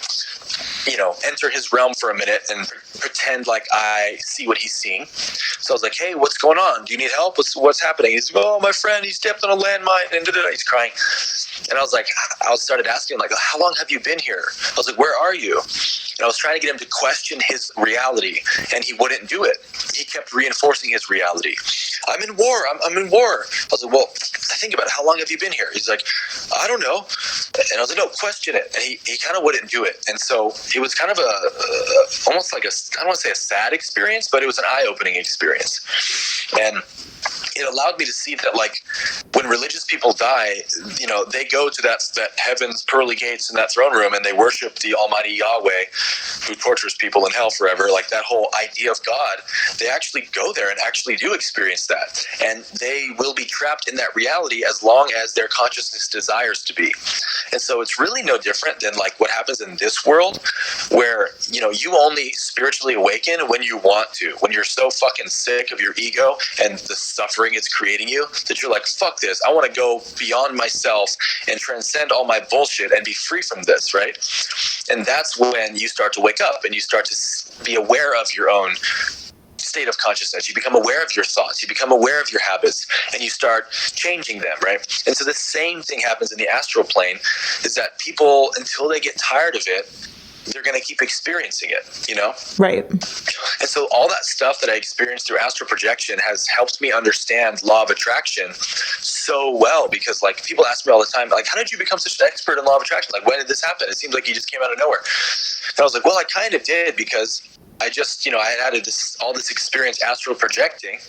enter his realm for a minute and pretend like I see what he's seeing. So I was like, hey, what's going on? Do you need help? What's happening? He's like, oh, my friend, he stepped on a landmine, and he's crying. And I was like, I started asking him, like, how long have you been here? I was like, where are you? And I was trying to get him to question his reality, and he wouldn't do it. He kept reinforcing his reality. I'm in war. I'm in war. I was like, well, think about it. How long have you been here? He's like, I don't know. And I was like, no, question it. And he kind of wouldn't do it. And so it was kind of almost like I don't want to say a sad experience, but it was an eye-opening experience. And it allowed me to see that, like, when religious people die, they go to that heaven's pearly gates in that throne room and they worship the Almighty Yahweh, who tortures people in hell forever. Like, that whole idea of God, they actually go there and actually do experience that. And they will be trapped in that reality as long as their consciousness desires to be. And so it's really no different than, like, what happens in this world, where, you only spiritually awaken when you want to, when you're so fucking sick of your ego and the suffering it's creating you, that you're like, fuck this, I want to go beyond myself and transcend all my bullshit and be free from this, right? And that's when you start to wake up and you start to be aware of your own state of consciousness. You become aware of your thoughts, you become aware of your habits, and you start changing them, right? And so the same thing happens in the astral plane, is that people, until they get tired of it, they're going to keep experiencing it, Right. And so all that stuff that I experienced through astral projection has helped me understand law of attraction so well, because, like, people ask me all the time, like, how did you become such an expert in law of attraction? Like, when did this happen? It seems like you just came out of nowhere. And I was like, well, I kind of did, because I just, I had all this experience astral projecting.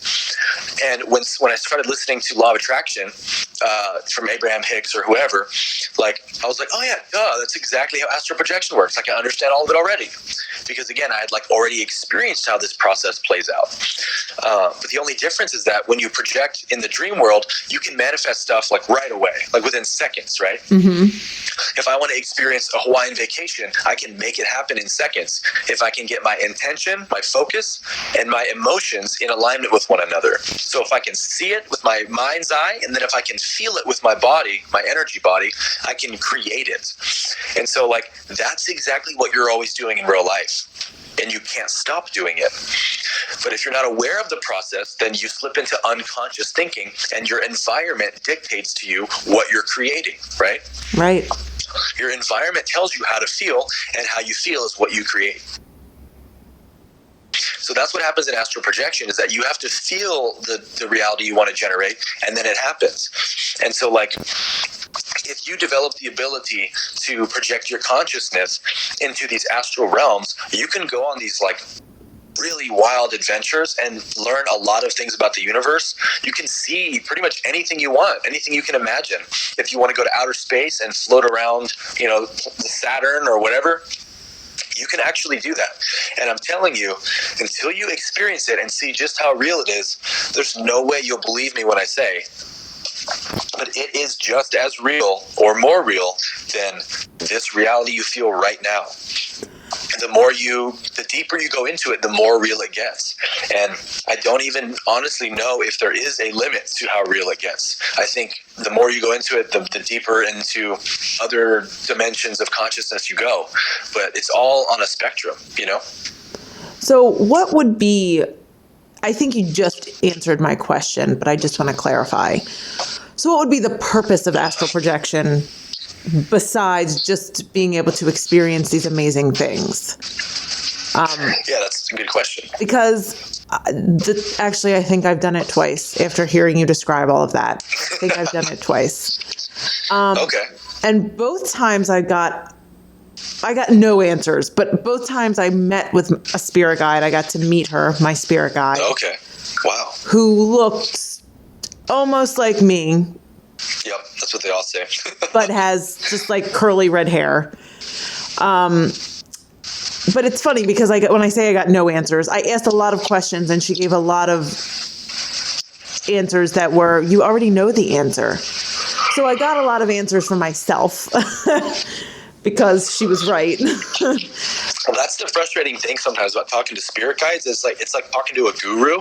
And when I started listening to Law of Attraction from Abraham Hicks or whoever, like, I was like, oh yeah, duh, that's exactly how astral projection works. I can understand all of it already. Because again, I had like already experienced how this process plays out. But the only difference is that when you project in the dream world, you can manifest stuff like right away, like within seconds, right? Mm-hmm. If I want to experience a Hawaiian vacation, I can make it happen in seconds. If I can get my intention, my focus, and my emotions in alignment with one another. So if I can see it with my mind's eye, and then if I can feel it with my body, my energy body, I can create it. And so, like, that's exactly what you're always doing in real life. And you can't stop doing it. But if you're not aware of the process, then you slip into unconscious thinking, and your environment dictates to you what you're creating, right? Right. Your environment tells you how to feel, and how you feel is what you create. So that's what happens in astral projection, is that you have to feel the reality you want to generate, and then it happens. And so, like, if you develop the ability to project your consciousness into these astral realms, you can go on these, like, really wild adventures and learn a lot of things about the universe. You can see pretty much anything you want, anything you can imagine. If you want to go to outer space and float around, you know, Saturn or whatever, you can actually do that. And I'm telling you, until you experience it and see just how real it is, there's no way you'll believe me when I say, but it is just as real or more real than this reality you feel right now. The deeper you go into it, the more real it gets. And I don't even honestly know if there is a limit to how real it gets. I think the more you go into it, the deeper into other dimensions of consciousness you go. But it's all on a spectrum, you know? So what would be, I think you just answered my question, but I just want to clarify. So what would be the purpose of astral projection besides just being able to experience these amazing things? Yeah, that's a good question. Because actually, I think I've done it twice after hearing you describe all of that. I think I've done it twice. Okay. And both times I got no answers, but both times I met with a spirit guide. I got to meet her, my spirit guide. Okay. Wow. Who looked almost like me. Yep, that's what they all say. But has just like curly red hair. But it's funny because when I say I got no answers, I asked a lot of questions and she gave a lot of answers that were, you already know the answer. So I got a lot of answers for myself because she was right. Well, that's the frustrating thing sometimes about talking to spirit guides. It's like talking to a guru.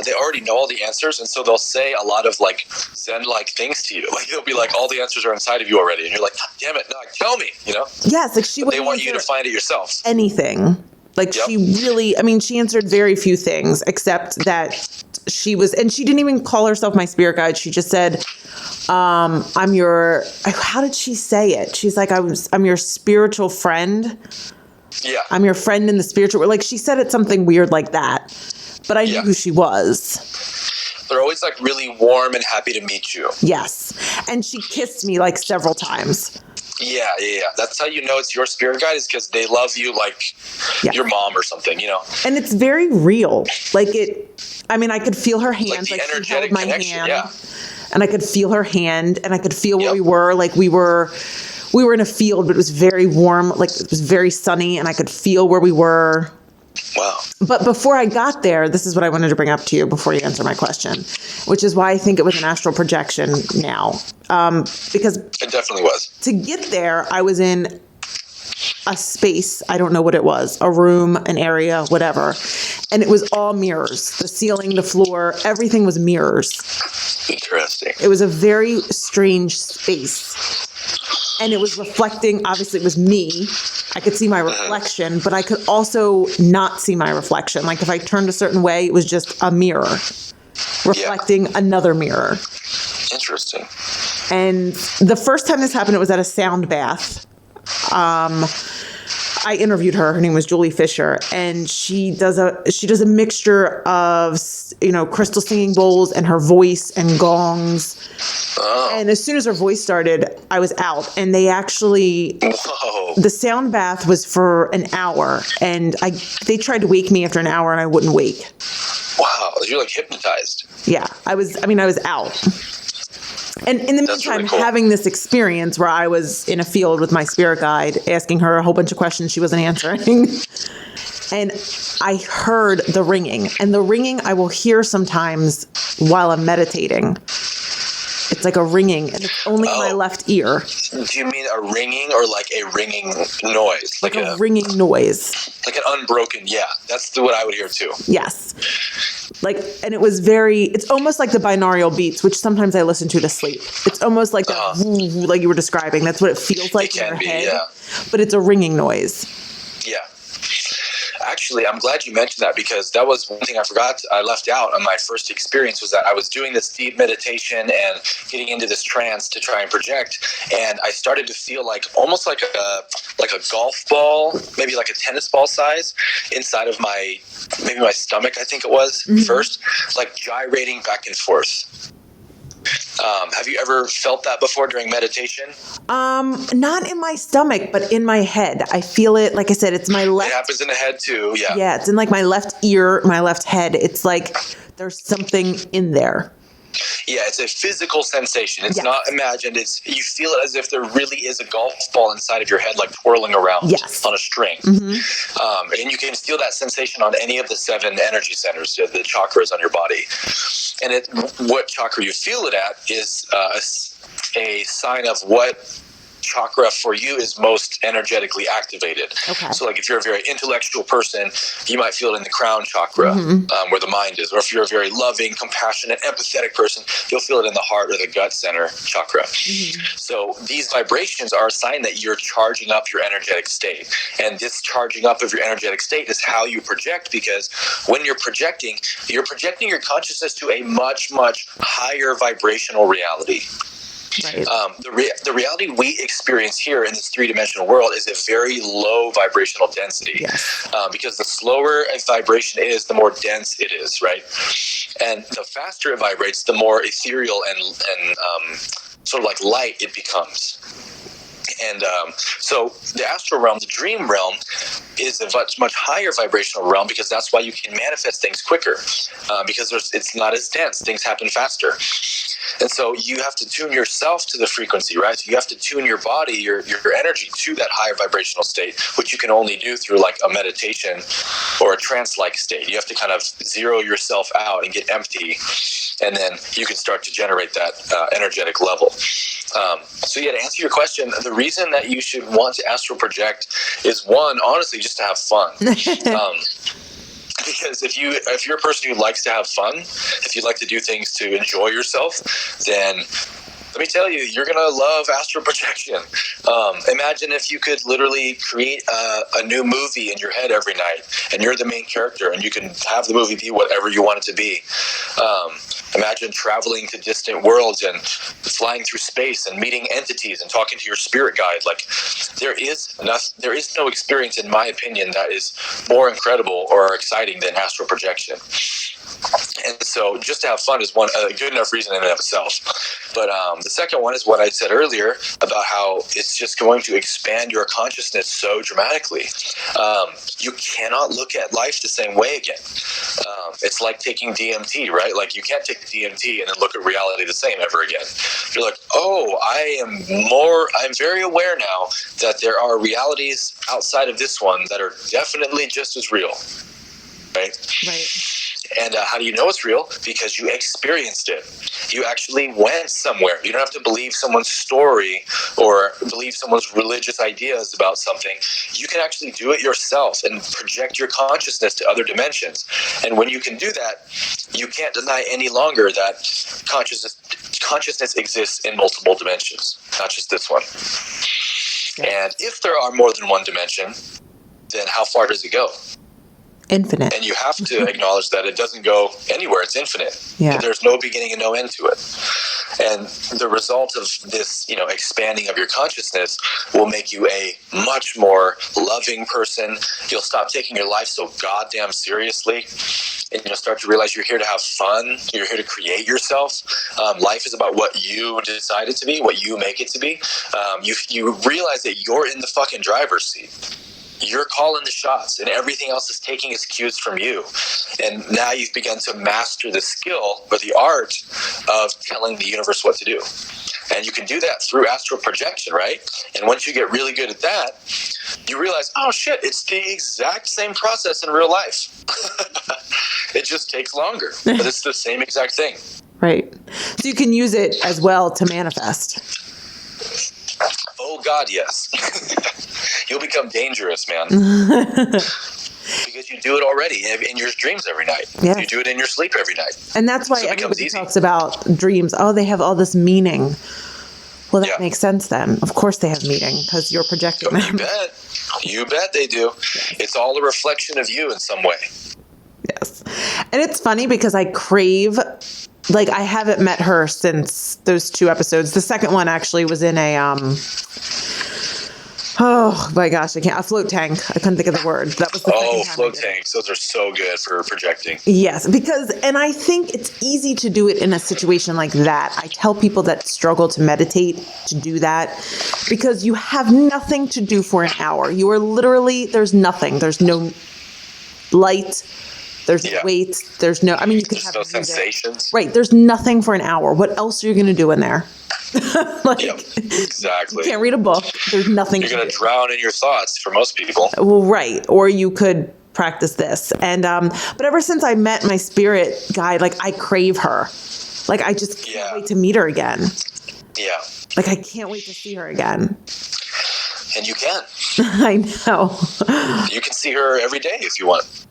They already know all the answers, and so they'll say a lot of like Zen-like things to you. Like they'll be like, all the answers are inside of you already, and you're like, God damn it, no, tell me, you know? Yes, like they want you to find it yourself. Anything. Like She really, I mean, she answered very few things except that she didn't even call herself my spirit guide. She just said, I'm your, how did she say it? She's like, I'm your spiritual friend. Yeah. I'm your friend in the spiritual world. Like she said it something weird like that, but I knew who she was. They're always like really warm and happy to meet you. Yes. And she kissed me like several times. Yeah. That's how you know it's your spirit guide, is because they love you like your mom or something, you know? And it's very real. Like I could feel her hands. Like the she energetic held my connection, hand, and I could feel her hand, and I could feel where we were. Like we were in a field, but it was very warm. Like it was very sunny, and I could feel where we were. Wow. But before I got there, this is what I wanted to bring up to you before you answer my question, which is why I think it was an astral projection now. Because it definitely was. To get there, I was in a space, I don't know what it was, a room, an area, whatever. And it was all mirrors. The ceiling, the floor, everything was mirrors. Interesting. It was a very strange space. And it was reflecting, obviously it was me. I could see my reflection, but I could also not see my reflection. Like if I turned a certain way, it was just a mirror reflecting another mirror. Interesting. And the first time this happened, it was at a sound bath. I interviewed her. Her name was Julie Fisher, and she does a mixture of, crystal singing bowls and her voice and gongs. Oh. And as soon as her voice started, I was out. And they actually, the sound bath was for an hour, and they tried to wake me after an hour, and I wouldn't wake. Wow, you're like hypnotized. Yeah, I was out. And in the meantime, really cool. Having this experience where I was in a field with my spirit guide, asking her a whole bunch of questions she wasn't answering. And I heard the ringing. And the ringing I will hear sometimes while I'm meditating. It's like a ringing, and it's only in my left ear. Do you mean a ringing or like a ringing noise? Like a ringing noise. Like an unbroken, that's what I would hear too. Yes. And it was it's almost like the binaural beats, which sometimes I listen to sleep. It's almost like that, like you were describing. That's what it feels like in your head. Yeah. But it's a ringing noise. Yeah. Actually, I'm glad you mentioned that, because that was one thing I left out on my first experience, was that I was doing this deep meditation and getting into this trance to try and project, and I started to feel like almost like a golf ball, maybe like a tennis ball size, inside of my stomach, I think it was, first, like gyrating back and forth. Have you ever felt that before during meditation? Not in my stomach, but in my head. I feel it. Like I said, it's my left. It happens in the head too. Yeah. Yeah. It's in like my left ear, my left head. It's like there's something in there. Yeah, it's a physical sensation. It's not imagined. You feel it as if there really is a golf ball inside of your head, like twirling around on a string. And you can feel that sensation on any of the 7 energy centers, the chakras on your body. And what chakra you feel it at is a sign of what chakra for you is most energetically activated. So like if you're a very intellectual person, you might feel it in the crown chakra, where the mind is. Or if you're a very loving, compassionate, empathetic person, you'll feel it in the heart or the gut center chakra. So these vibrations are a sign that you're charging up your energetic state. And this charging up of your energetic state is how you project, because when you're projecting your consciousness to a much, much higher vibrational reality. Right. The reality we experience here in this 3-dimensional world is a very low vibrational density, because the slower a vibration is, the more dense it is, right? And the faster it vibrates, the more ethereal and sort of like light it becomes. And so the astral realm, the dream realm, is a much higher vibrational realm, because that's why you can manifest things quicker, because it's not as dense. Things happen faster. And so you have to tune yourself to the frequency, right? So you have to tune your body, your energy to that higher vibrational state, which you can only do through like a meditation or a trance-like state. You have to kind of zero yourself out and get empty, and then you can start to generate that energetic level. So yeah, to answer your question, the reason that you should want to astral project is, one, honestly, just to have fun. Because if you're a person who likes to have fun, if you like to do things to enjoy yourself, then let me tell you, you're going to love astral projection. Imagine if you could literally create a new movie in your head every night, and you're the main character, and you can have the movie be whatever you want it to be. Imagine traveling to distant worlds and flying through space and meeting entities and talking to your spirit guide. Like, there is no experience, in my opinion, that is more incredible or exciting than astral projection. And so just to have fun is a good enough reason in and of itself. But the second one is what I said earlier about how it's just going to expand your consciousness so dramatically. You cannot look at life the same way again. It's like taking DMT, right? Like, you can't take DMT and then look at reality the same ever again. You're like, oh, I'm very aware now that there are realities outside of this one that are definitely just as real. Right? And how do you know it's real? Because you experienced it. You actually went somewhere. You don't have to believe someone's story or believe someone's religious ideas about something. You can actually do it yourself and project your consciousness to other dimensions. And when you can do that, you can't deny any longer that consciousness exists in multiple dimensions, not just this one. And if there are more than one dimension, then how far does it go? Infinite. And you have to acknowledge that it doesn't go anywhere. It's infinite. Yeah. There's no beginning and no end to it. And the result of this, expanding of your consciousness will make you a much more loving person. You'll stop taking your life so goddamn seriously. And you'll start to realize you're here to have fun. You're here to create yourself. Life is about what you decide it to be, what you make it to be. You realize that you're in the fucking driver's seat. You're calling the shots, and everything else is taking its cues from you. And now you've begun to master the skill or the art of telling the universe what to do. And you can do that through astral projection, right? And once you get really good at that, you realize, oh shit, it's the exact same process in real life. It just takes longer, but it's the same exact thing. Right. So you can use it as well to manifest. Oh God, yes. You'll become dangerous, man. Because you do it already in your dreams every night. Yeah. You do it in your sleep every night. And that's why everybody talks about dreams. Oh, they have all this meaning. Well, that makes sense then. Of course they have meaning, because you're projecting them. You bet. You bet they do. It's all a reflection of you in some way. Yes. And it's funny because I crave, like, I haven't met her since those 2 episodes. The second one actually was in a, oh my gosh, a float tank. I couldn't think of the word. That was the second time float tanks. Those are so good for projecting. Yes, and I think it's easy to do it in a situation like that. I tell people that struggle to meditate to do that because you have nothing to do for an hour. You are literally, there's nothing. There's no light. There's no weight. There's no, I mean, you can have no sensations. Right. There's nothing for an hour. What else are you going to do in there? Exactly. You can't read a book. There's nothing. You're going to drown in your thoughts for most people. Well, right. Or you could practice this. And, but ever since I met my spirit guide, like I crave her. Like I just can't wait to meet her again. Yeah. Like I can't wait to see her again. And you can. I know. You can see her every day if you want.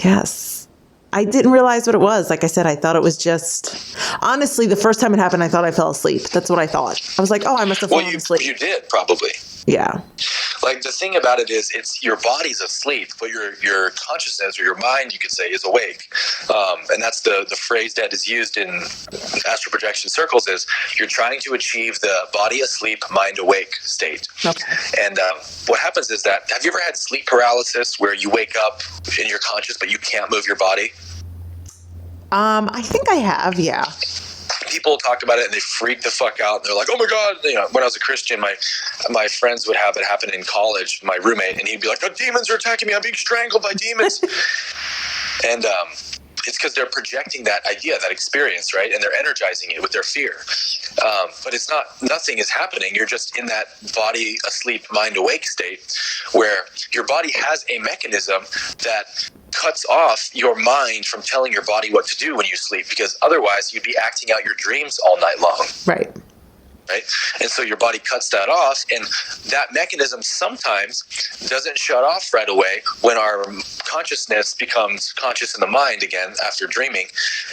Yes. I didn't realize what it was. Like I said, I thought it was just, honestly, the first time it happened, I thought I fell asleep. That's what I thought. I was like, oh, I must have fallen asleep. You did probably. Yeah. Like the thing about it is it's your body's asleep, but your consciousness or your mind, you could say, is awake. And that's the phrase that is used in astral projection circles is you're trying to achieve the body asleep, mind awake state. Okay. And what happens is that, have you ever had sleep paralysis where you wake up and you're conscious, but you can't move your body? I think I have, yeah. People talk about it and they freak the fuck out. And they're like, oh my God. You know, when I was a Christian, my friends would have it happen in college, my roommate, and he'd be like, oh, demons are attacking me. I'm being strangled by demons. And it's because they're projecting that idea, that experience, right? And they're energizing it with their fear. But it's not, nothing is happening. You're just in that body asleep, mind awake state where your body has a mechanism that cuts off your mind from telling your body what to do when you sleep, because otherwise you'd be acting out your dreams all night long. Right. Right. And so your body cuts that off, and that mechanism sometimes doesn't shut off right away when our consciousness becomes conscious in the mind again after dreaming.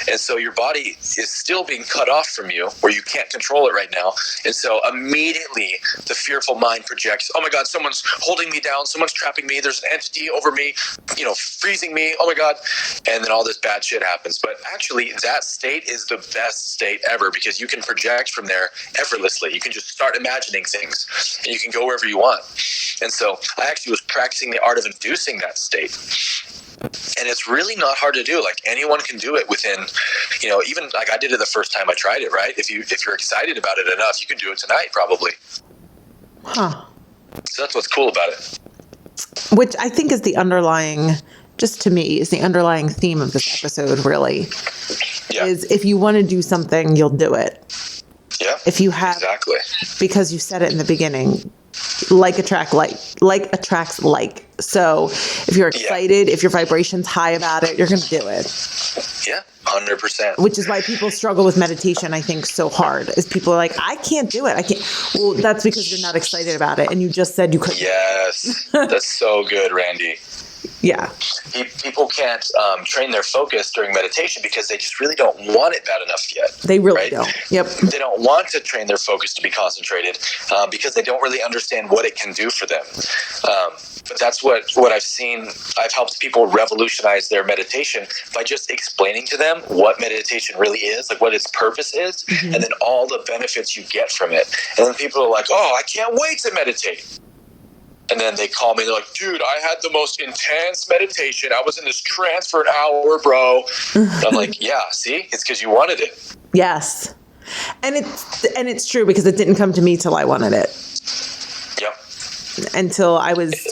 And so your body is still being cut off from you where you can't control it right now. And so immediately the fearful mind projects, oh my God, someone's holding me down. Someone's trapping me. There's an entity over me, you know, freezing me. Oh my God. And then all this bad shit happens. But actually that state is the best state ever because you can project from there effortlessly. You can just start imagining things and you can go wherever you want. And so I actually was practicing the art of inducing that state. And it's really not hard to do. Like anyone can do it within, you know, even like I did it the first time I tried it, right? If you're excited about it enough, you can do it tonight probably. Huh. So that's what's cool about it. Which I think is the underlying, just to me, is the underlying theme of this episode really. Yeah. Is if you want to do something, you'll do it. Yeah. If you have, exactly. Because you said it in the beginning, like attracts like. So if you're excited, if your vibration's high about it, you're going to do it. Yeah, 100%. Which is why people struggle with meditation, I think, so hard. Is people are like, I can't do it. I can't. Well, that's because you're not excited about it. And you just said you couldn't. Yes. That's so good, Randy. Yeah. People can't train their focus during meditation because they just really don't want it bad enough yet. They really don't. Yep. They don't want to train their focus to be concentrated because they don't really understand what it can do for them. But that's what I've seen. I've helped people revolutionize their meditation by just explaining to them what meditation really is, like what its purpose is, and then all the benefits you get from it. And then people are like, oh, I can't wait to meditate. And then they call me, they're like, dude, I had the most intense meditation. I was in this trance for an hour, bro. I'm like, yeah, see? It's because you wanted it. Yes. And it's true because it didn't come to me till I wanted it. Yep. Until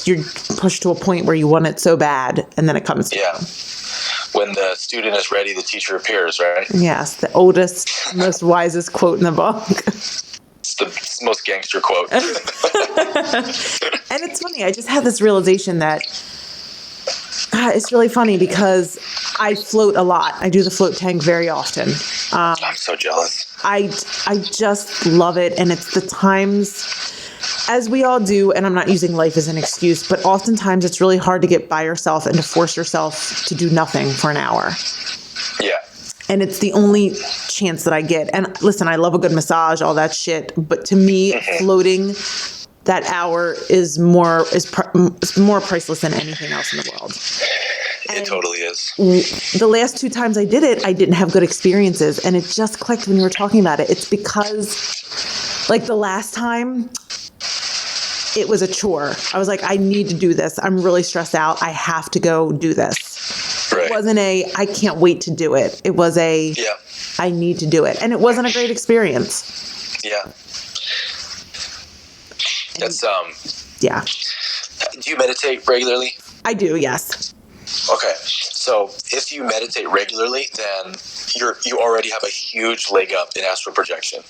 you're pushed to a point where you want it so bad, and then it comes to you. When the student is ready, the teacher appears, right? Yes, the oldest, most wisest quote in the book. It's the most gangster quote. And it's funny, I just had this realization that it's really funny because I float a lot. I do the float tank very often. I'm so jealous. I just love it. And it's the times, as we all do, and I'm not using life as an excuse, but oftentimes it's really hard to get by yourself and to force yourself to do nothing for an hour. Yeah. And it's the only chance that I get. And listen, I love a good massage, all that shit. But to me, floating, that hour is more priceless than anything else in the world. It totally is. The last 2 times I did it, I didn't have good experiences. And it just clicked when you were talking about it. It's because, like, the last time, it was a chore. I was like, I need to do this. I'm really stressed out. I have to go do this. Right. It wasn't I can't wait to do it. It was I need to do it. And it wasn't a great experience. Yeah. That's, yeah. Do you meditate regularly? I do, yes. Okay. So if you meditate regularly, then you already have a huge leg up in astral projection.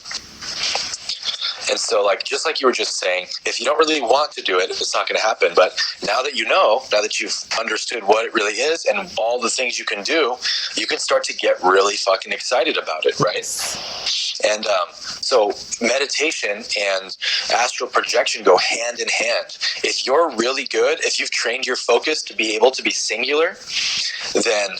And so, like, just like you were just saying, if you don't really want to do it, it's not going to happen. But now that you've understood what it really is and all the things you can do, you can start to get really fucking excited about it, right? And so meditation and astral projection go hand in hand. If you're really good, if you've trained your focus to be able to be singular, then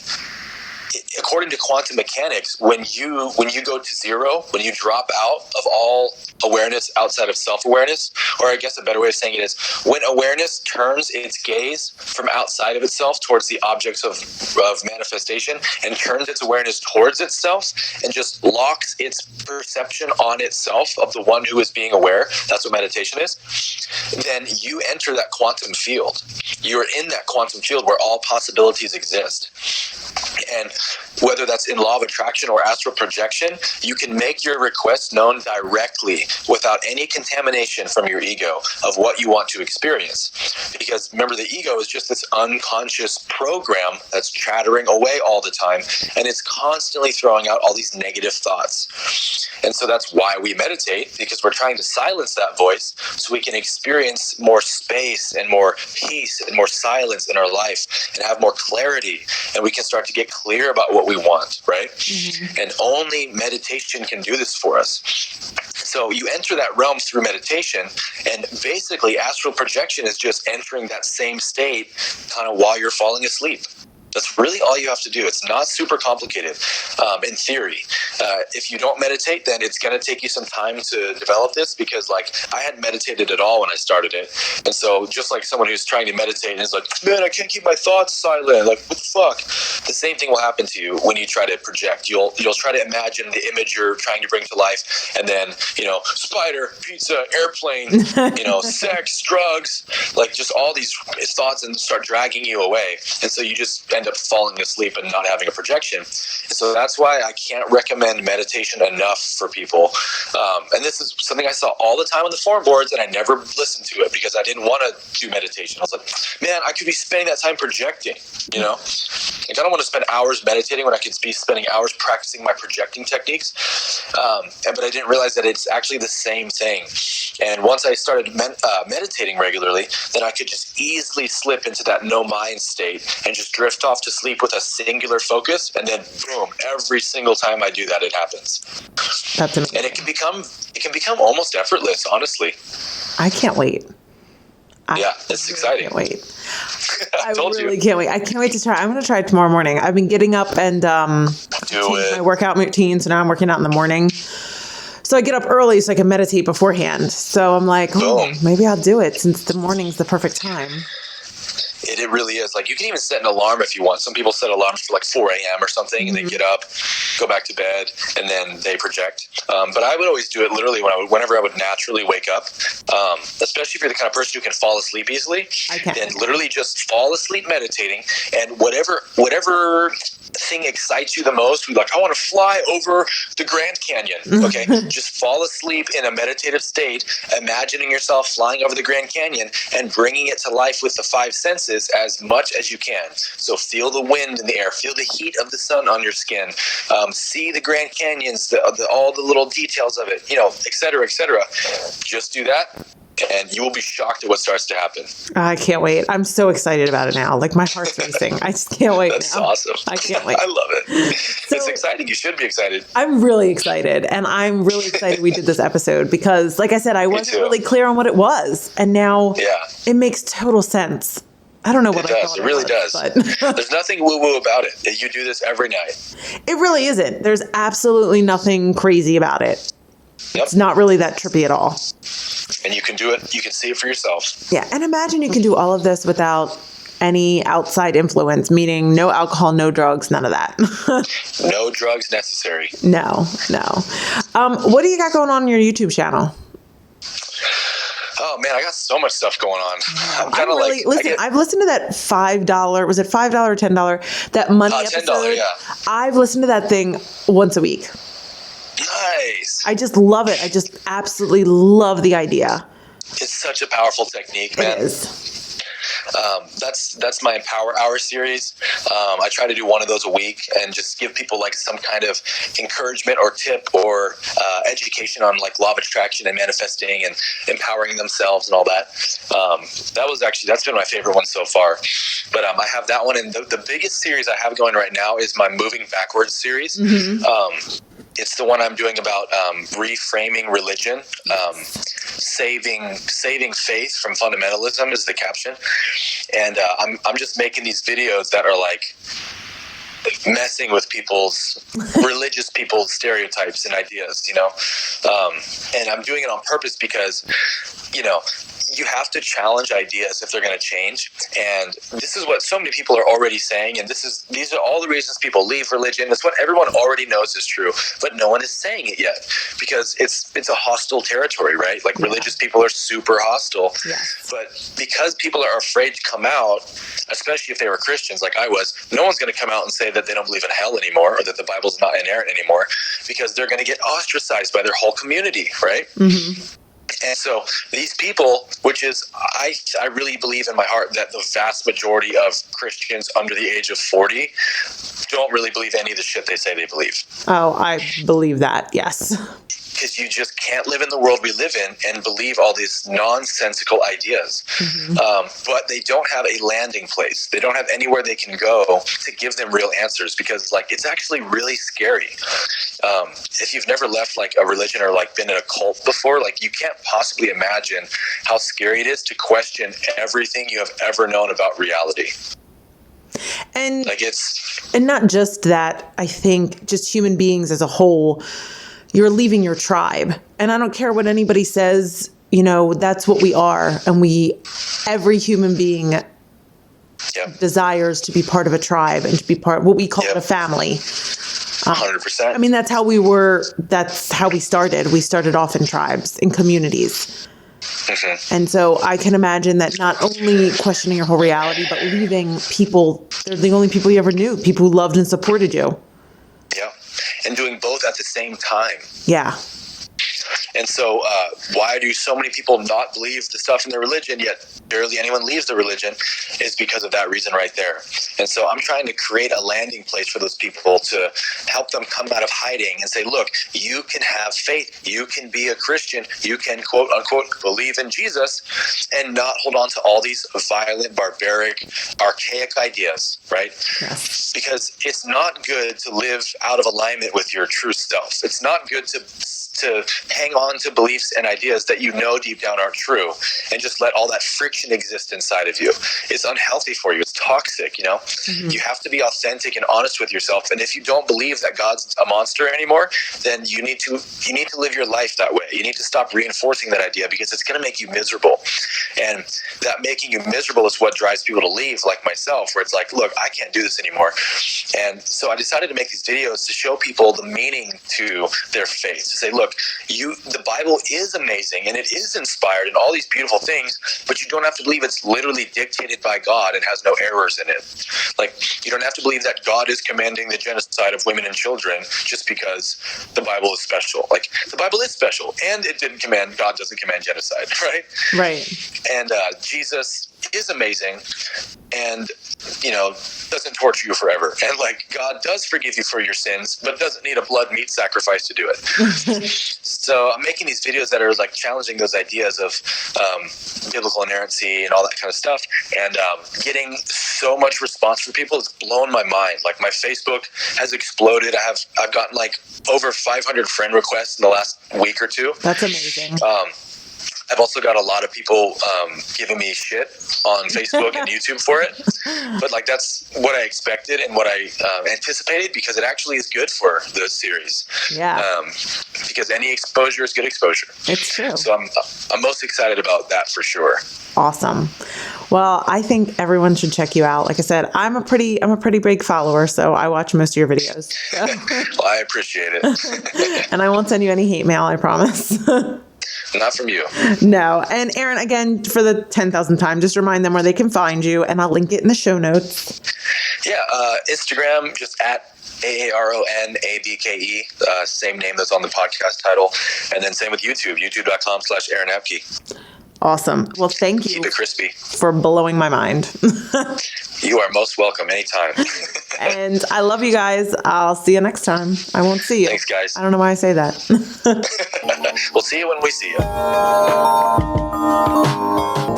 according to quantum mechanics, when you go to zero, when you drop out of all awareness outside of self-awareness, or I guess a better way of saying it is, when awareness turns its gaze from outside of itself towards the objects of manifestation and turns its awareness towards itself and just locks its perception on itself of the one who is being aware, that's what meditation is, then you enter that quantum field. You're in that quantum field where all possibilities exist. And whether that's in law of attraction or astral projection, you can make your request known directly without any contamination from your ego of what you want to experience. Because remember, the ego is just this unconscious program that's chattering away all the time, and it's constantly throwing out all these negative thoughts. And so that's why we meditate, because we're trying to silence that voice so we can experience more space and more peace and more silence in our life and have more clarity, and we can start to get clear about what we want, right? Mm-hmm. And only meditation can do this for us. So you enter that realm through meditation, and basically astral projection is just entering that same state kind of while you're falling asleep. That's really all you have to do. It's not super complicated in theory. If you don't meditate, then it's going to take you some time to develop this, because, like, I hadn't meditated at all when I started it. And so just like someone who's trying to meditate and is like, man, I can't keep my thoughts silent. Like, what the fuck? The same thing will happen to you when you try to project. You'll try to imagine the image you're trying to bring to life, and then, spider, pizza, airplane, sex, drugs, like just all these thoughts, and start dragging you away. And so you just end up falling asleep and not having a projection. And so that's why I can't recommend meditation enough for people. And this is something I saw all the time on the forum boards, and I never listened to it because I didn't want to do meditation. I was like, man, I could be spending that time projecting, Like, I don't want to spend hours meditating when I could be spending hours practicing my projecting techniques. But I didn't realize that it's actually the same thing. And once I started meditating regularly, then I could just easily slip into that no mind state and just drift off to sleep with a singular focus, and then boom, every single time I do that, it happens. That's amazing. And it can become almost effortless, honestly. I can't wait. It's exciting. I can't wait. I really can't wait. I can't wait to try. I'm going to try it tomorrow morning. I've been getting up and changed my workout routine, so now I'm working out in the morning. So I get up early so I can meditate beforehand. So I'm like, maybe I'll do it, since the morning's the perfect time. It really is. Like, you can even set an alarm if you want. Some people set alarms for like 4 a.m. or something, and they get up, go back to bed, and then they project. But I would always do it literally whenever I would naturally wake up. Especially if you're the kind of person who can fall asleep easily, then literally just fall asleep meditating, and whatever thing excites you the most, like, I want to fly over the Grand Canyon. Okay, just fall asleep in a meditative state, imagining yourself flying over the Grand Canyon and bringing it to life with the 5 senses as much as you can. So feel the wind in the air, feel the heat of the sun on your skin, see the Grand Canyons, all the little details of it, et cetera, et cetera. Just do that, and you will be shocked at what starts to happen. I can't wait. I'm so excited about it now. Like, my heart's racing. I just can't wait. That's now. Awesome. I can't wait. I love it. It's exciting. You should be excited. I'm really excited. And I'm really excited we did this episode because, like I said, I wasn't really clear on what it was. And now it makes total sense. I don't know what it does. It really does. But there's nothing woo-woo about it. You do this every night. It really isn't. There's absolutely nothing crazy about it. It's not really that trippy at all. And you can do it. You can see it for yourself. Yeah. And imagine you can do all of this without any outside influence, meaning no alcohol, no drugs, none of that. No drugs necessary. No. What do you got going on your YouTube channel? Oh man, I got so much stuff going on. I'm kind of like, listen, I've listened to that $5, was it $5 or $10? That money episode. $10, yeah. I've listened to that thing once a week. Nice. I just love it. I just absolutely love the idea. It's such a powerful technique, man. It is. That's my Empower Hour series. I try to do one of those a week and just give people like some kind of encouragement or tip or education on like law of attraction and manifesting and empowering themselves and all that. That's been my favorite one so far. But I have that one, and the biggest series I have going right now is my Moving Backwards series. Mm-hmm. It's the one I'm doing about reframing religion, saving faith from fundamentalism is the caption, and I'm just making these videos that are like messing with religious people's stereotypes and ideas, and I'm doing it on purpose because, you have to challenge ideas if they're going to change. And this is what so many people are already saying. And these are all the reasons people leave religion. It's what everyone already knows is true, but no one is saying it yet because it's a hostile territory, right? Like religious people are super hostile. Yes. But because people are afraid to come out, especially if they were Christians like I was, no one's going to come out and say that they don't believe in hell anymore or that the Bible's not inerrant anymore, because they're going to get ostracized by their whole community, right? Mm-hmm. And so these people, which is, I really believe in my heart that the vast majority of Christians under the age of 40 don't really believe any of the shit they say they believe. Oh, I believe that, yes. Because you just can't live in the world we live in and believe all these nonsensical ideas. Mm-hmm. But they don't have a landing place. They don't have anywhere they can go to give them real answers, because it's actually really scary. If you've never left like a religion or like been in a cult before, like you can't possibly imagine how scary it is to question everything you have ever known about reality. And not just that, I think just human beings as a whole, you're leaving your tribe. And I don't care what anybody says, that's what we are. And every human being desires to be part of a tribe and to be what we call a family. 100%. I mean, that's how we started. We started off in tribes, in communities. Mm-hmm. And so I can imagine that not only questioning your whole reality, but leaving people, they're the only people you ever knew, people who loved and supported you. Yeah. And doing both at the same time. Yeah. And so why do so many people not believe the stuff in their religion, yet barely anyone leaves the religion, is because of that reason right there. And so I'm trying to create a landing place for those people to help them come out of hiding and say, look, you can have faith. You can be a Christian. You can, quote unquote, believe in Jesus and not hold on to all these violent, barbaric, archaic ideas, right? Yes. Because it's not good to live out of alignment with your true self. It's not good to hang on to beliefs and ideas that deep down aren't true and just let all that friction exist inside of you. It's unhealthy for you. It's toxic, Mm-hmm. You have to be authentic and honest with yourself. And if you don't believe that God's a monster anymore, then you need to live your life that way. You need to stop reinforcing that idea, because it's going to make you miserable. And that making you miserable is what drives people to leave, like myself, where it's like, look, I can't do this anymore. And so I decided to make these videos to show people the meaning to their faith, to say, look, the Bible is amazing and it is inspired and all these beautiful things, but you don't have to believe it's literally dictated by God and has no errors in it. Like, you don't have to believe that God is commanding the genocide of women and children just because the Bible is special. Like, the Bible is special, and God doesn't command genocide, right? Right. And Jesus is amazing and doesn't torture you forever, and like God does forgive you for your sins, but doesn't need a blood meat sacrifice to do it. So I'm making these videos that are like challenging those ideas of biblical inerrancy and all that kind of stuff, and getting so much response from people. It's blown my mind. Like, my Facebook has exploded. I've gotten like over 500 friend requests in the last week or two. That's amazing. I've also got a lot of people giving me shit on Facebook and YouTube for it. But like, that's what I expected and what I anticipated, because it actually is good for the series. Yeah. Because any exposure is good exposure. It's true. So I'm most excited about that for sure. Awesome. Well, I think everyone should check you out. Like I said, I'm a pretty big follower, so I watch most of your videos. So. Well, I appreciate it. And I won't send you any hate mail, I promise. Not from you. No. And Aaron, again, for the 10,000th time, just remind them where they can find you, and I'll link it in the show notes. Yeah, Instagram, just at AARONABKE, same name that's on the podcast title. And then same with YouTube, youtube.com/Aaron Abke. Awesome. Well, thank you. Keep it crispy. For blowing my mind. You are most welcome anytime. And I love you guys. I'll see you next time. I won't see you. Thanks, guys. I don't know why I say that. We'll see you when we see you.